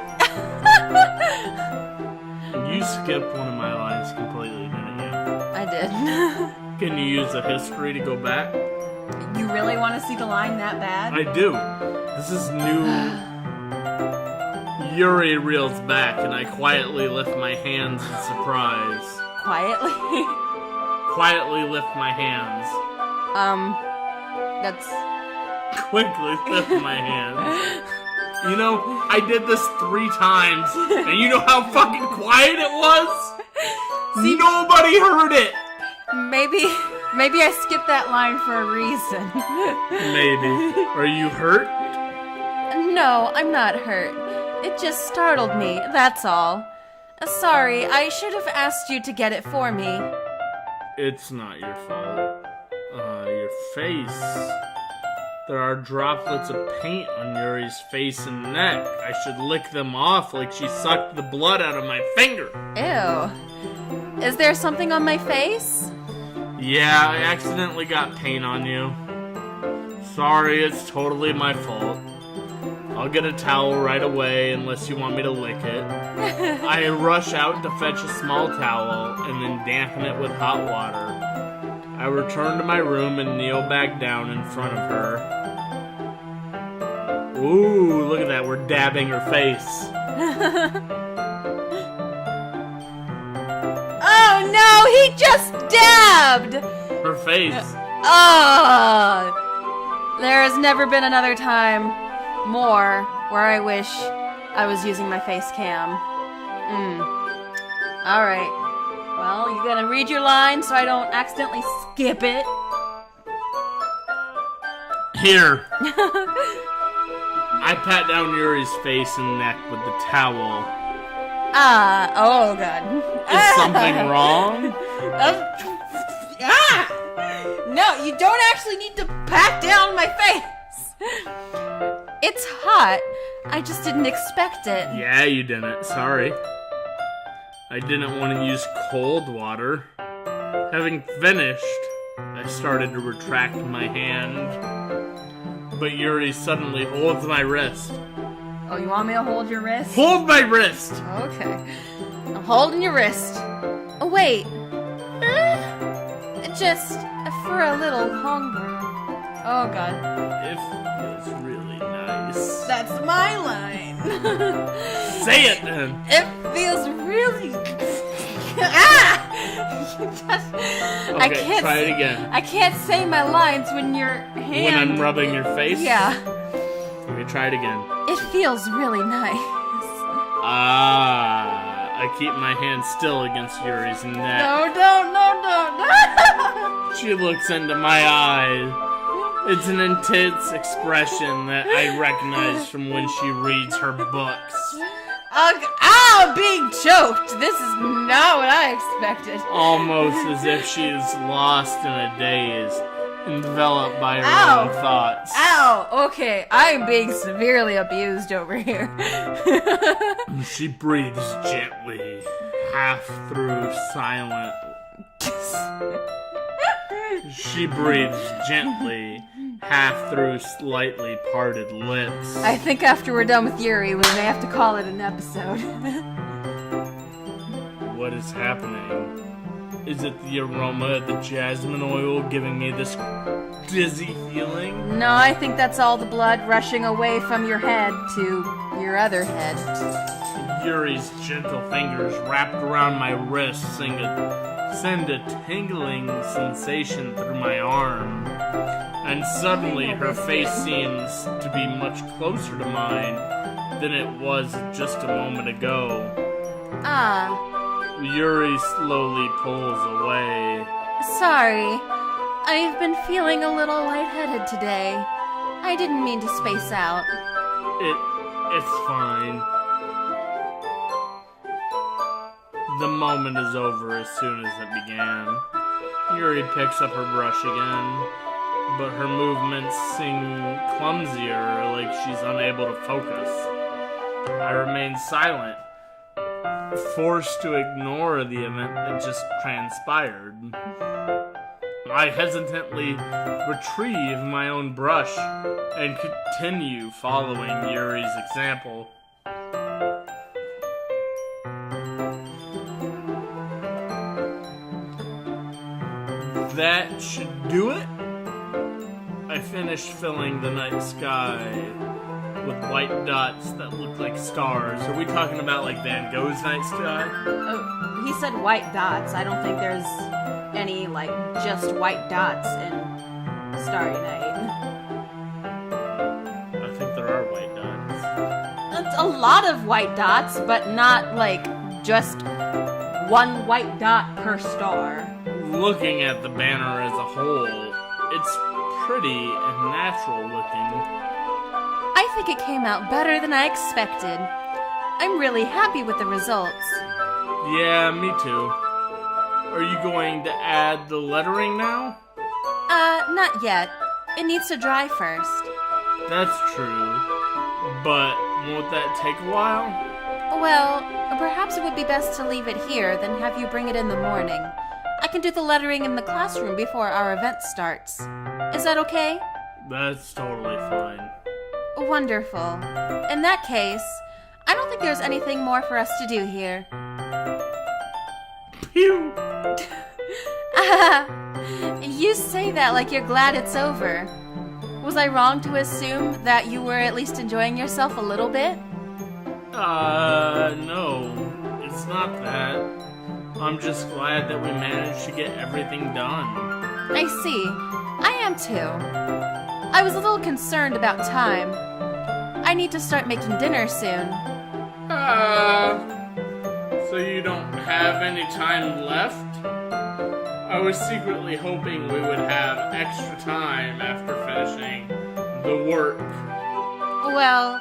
You skipped one of my lines completely, didn't you? I did. Can you use the history to go back? You really want to see the line that bad? I do. This is new. Yuri reels back, and I quietly lift my hands in surprise. Quietly? Quietly lift my hands. That's... Quickly lift my hands. You know, I did this 3 times, and you know how fucking quiet it was? See, nobody heard it! Maybe I skipped that line for a reason. Maybe. Are you hurt? No, I'm not hurt. It just startled me, that's all. Sorry, I should have asked you to get it for me. It's not your fault. Your face. There are droplets of paint on Yuri's face and neck. I should lick them off like she sucked the blood out of my finger. Ew. Is there something on my face? Yeah, I accidentally got paint on you. Sorry, it's totally my fault. I'll get a towel right away unless you want me to lick it. I rush out to fetch a small towel and then dampen it with hot water. I return to my room and kneel back down in front of her. Ooh, look at that, we're dabbing her face. Oh no, he just dabbed! Her face. Oh! There has never been another time more where I wish I was using my face cam. Alright. Well, you gonna read your line so I don't accidentally skip it? Here. I pat down Yuri's face and neck with the towel. Oh god. Is something wrong? No, you don't actually need to pat down my face. It's hot. I just didn't expect it. Yeah, you didn't. Sorry. I didn't want to use cold water. Having finished, I started to retract my hand, but Yuri suddenly holds my wrist. Oh, you want me to hold your wrist? Hold my wrist! Okay. I'm holding your wrist. Oh, wait. Just for a little longer. Oh, God. It feels really nice. That's my line. Say it then. It feels really... Okay, try it again. I can't say my lines when your hand... When I'm rubbing your face? Yeah. Okay, try it again. It feels really nice. I keep my hand still against Yuri's neck. No. She looks into my eyes. It's an intense expression that I recognize from when she reads her books. Being choked. This is not what I expected. Almost as if she is lost in a daze, enveloped by her own thoughts. Ow! Okay, I'm being severely abused over here. She breathes gently, half through silent. She breathes gently, half through slightly parted lips. I think after we're done with Yuri, we may have to call it an episode. What is happening? Is it the aroma of the jasmine oil giving me this dizzy feeling? No, I think that's all the blood rushing away from your head to your other head. Yuri's gentle fingers wrapped around my wrist send a tingling sensation through my arm. And suddenly her face seems to be much closer to mine than it was just a moment ago. Ah. Yuri slowly pulls away. Sorry. I've been feeling a little lightheaded today. I didn't mean to space out. It's fine. The moment is over as soon as it began. Yuri picks up her brush again, but her movements seem clumsier, like she's unable to focus. I remain silent, forced to ignore the event that just transpired. I hesitantly retrieve my own brush and continue following Yuri's example. That should do it. I finished filling the night sky with white dots that look like stars. Are we talking about like Van Gogh's night sky? Oh, he said white dots. I don't think there's any, like, just white dots in Starry Night. I think there are white dots. That's a lot of white dots, but not, like, just one white dot per star. Looking at the banner as a whole, it's pretty and natural looking. I think it came out better than I expected. I'm really happy with the results. Yeah, me too. Are you going to add the lettering now? Not yet. It needs to dry first. That's true. But won't that take a while? Well, perhaps it would be best to leave it here than have you bring it in the morning. I can do the lettering in the classroom before our event starts. Is that okay? That's totally fine. Wonderful. In that case, I don't think there's anything more for us to do here. Pew! You say that like you're glad it's over. Was I wrong to assume that you were at least enjoying yourself a little bit? No. It's not that. I'm just glad that we managed to get everything done. I see. I am too. I was a little concerned about time. I need to start making dinner soon. So you don't have any time left? I was secretly hoping we would have extra time after finishing the work. Well, ...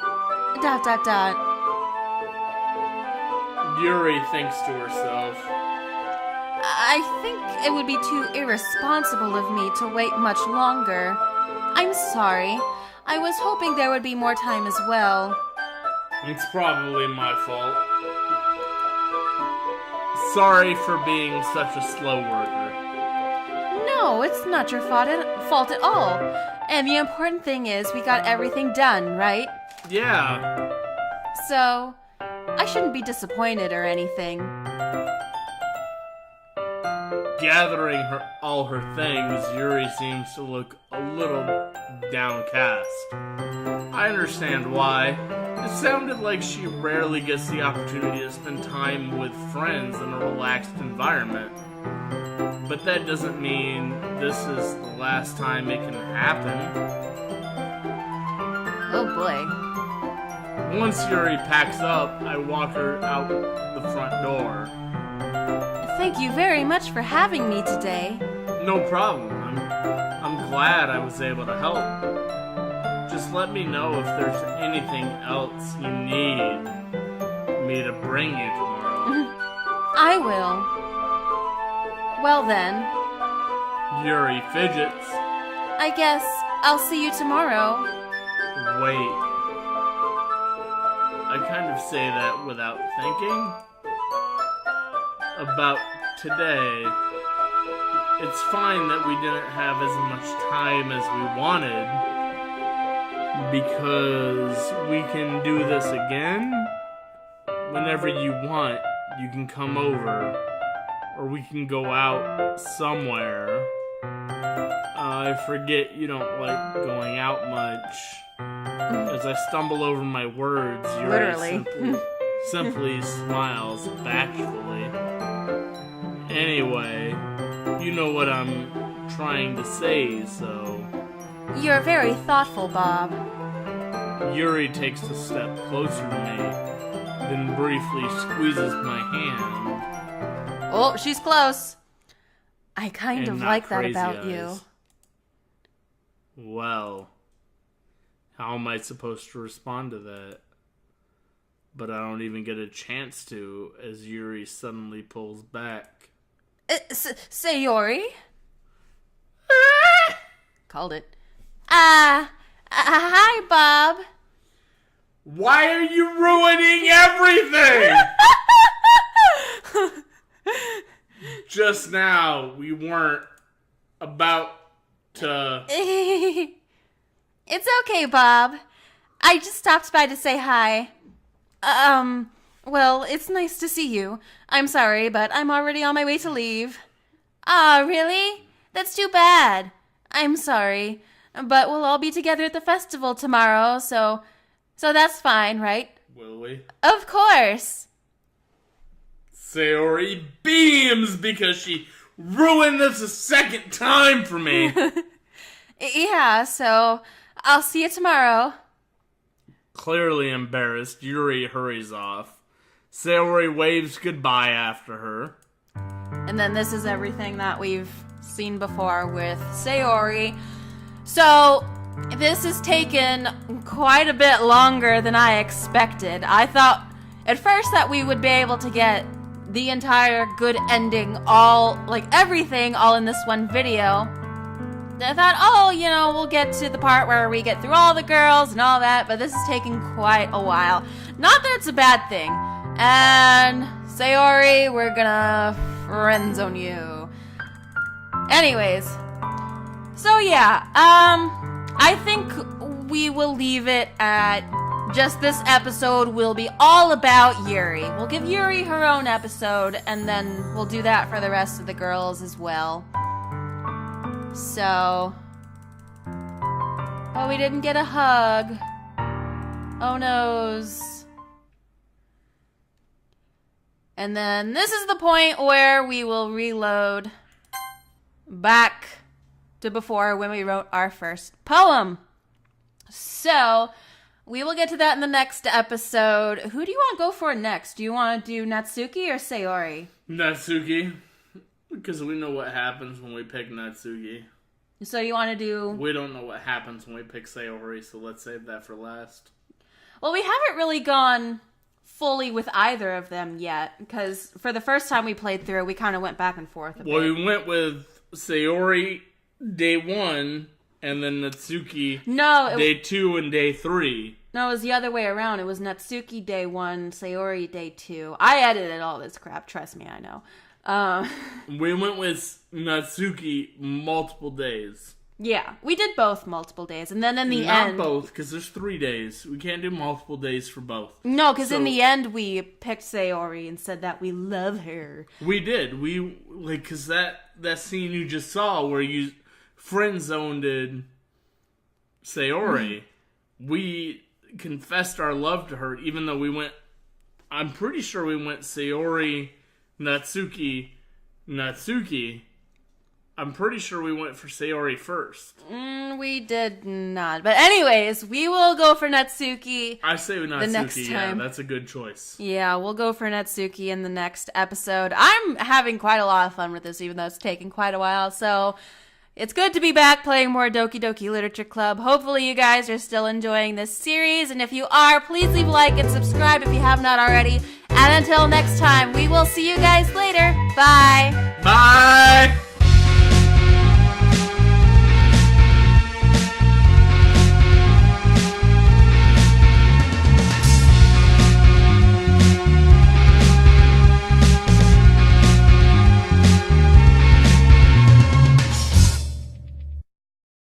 Yuri thinks to herself. I think it would be too irresponsible of me to wait much longer. I'm sorry. I was hoping there would be more time as well. It's probably my fault. Sorry for being such a slow worker. No, it's not your fault at all. And the important thing is we got everything done, right? Yeah. So, I shouldn't be disappointed or anything. Gathering all her things, Yuri seems to look a little downcast. I understand why. It sounded like she rarely gets the opportunity to spend time with friends in a relaxed environment. But that doesn't mean this is the last time it can happen. Oh boy. Once Yuri packs up, I walk her out the front door. Thank you very much for having me today. No problem. I'm glad I was able to help. Just let me know if there's anything else you need me to bring you tomorrow. I will. Well then. Yuri fidgets. I guess I'll see you tomorrow. Wait. I kind of say that without thinking. About today. It's fine that we didn't have as much time as we wanted, because we can do this again. Whenever you want, you can come over, or we can go out somewhere. I forget you don't like going out much. As I stumble over my words, Yuri Literally. simply smiles bashfully. Anyway, you know what I'm trying to say, so... You're very thoughtful, Bob. Yuri takes a step closer to me, then briefly squeezes my hand. Oh, she's close. I kind And of not like that crazy about eyes. you. Well, how am I supposed to respond to that? But I don't even get a chance to, as Yuri suddenly pulls back. Sayori? Called it. Hi, Bob. Why are you ruining everything? Just now, we weren't about to... It's okay, Bob. I just stopped by to say hi. Well, it's nice to see you. I'm sorry, but I'm already on my way to leave. Ah, really? That's too bad. I'm sorry. But we'll all be together at the festival tomorrow, so that's fine, right? Will we? Of course. Sayori beams because she ruined this a second time for me. Yeah, so I'll see you tomorrow. Clearly embarrassed, Yuri hurries off. Sayori waves goodbye after her. And then this is everything that we've seen before with Sayori. So, this has taken quite a bit longer than I expected. I thought at first that we would be able to get the entire good ending, everything all in this one video. I thought, we'll get to the part where we get through all the girls and all that, but this is taking quite a while. Not that it's a bad thing. And Sayori, we're gonna friend zone you. Anyways, so yeah, I think we will leave it at just this episode will be all about Yuri. We'll give Yuri her own episode, and then we'll do that for the rest of the girls as well. So, we didn't get a hug. Oh noes. And then this is the point where we will reload back to before when we wrote our first poem. So, we will get to that in the next episode. Who do you want to go for next? Do you want to do Natsuki or Sayori? Natsuki. Because we know what happens when we pick Natsuki. So you want to do... We don't know what happens when we pick Sayori, so let's save that for last. Well, we haven't really gone fully with either of them yet, because for the first time we played through, we kind of went back and forth a bit. Well, we went with Sayori day 1, and then Natsuki day 2 and day 3. No, it was the other way around. It was Natsuki day 1, Sayori day 2. I edited all this crap, trust me, I know. We went with Natsuki multiple days. Yeah, we did both multiple days, and then in the end... Not both, because there's 3 days. We can't do multiple days for both. No, because in the end we picked Sayori and said that we love her. We did. Because that scene you just saw where you friend-zoned Sayori, we confessed our love to her, even though we went... I'm pretty sure we went Sayori... Natsuki. I'm pretty sure we went for Sayori first. We did not. But anyways, we will go for Natsuki. I say Natsuki, the next time. Yeah, that's a good choice. Yeah, we'll go for Natsuki in the next episode. I'm having quite a lot of fun with this, even though it's taking quite a while. So it's good to be back playing more Doki Doki Literature Club. Hopefully you guys are still enjoying this series. And if you are, please leave a like and subscribe if you have not already. And until next time, we will see you guys later. Bye. Bye.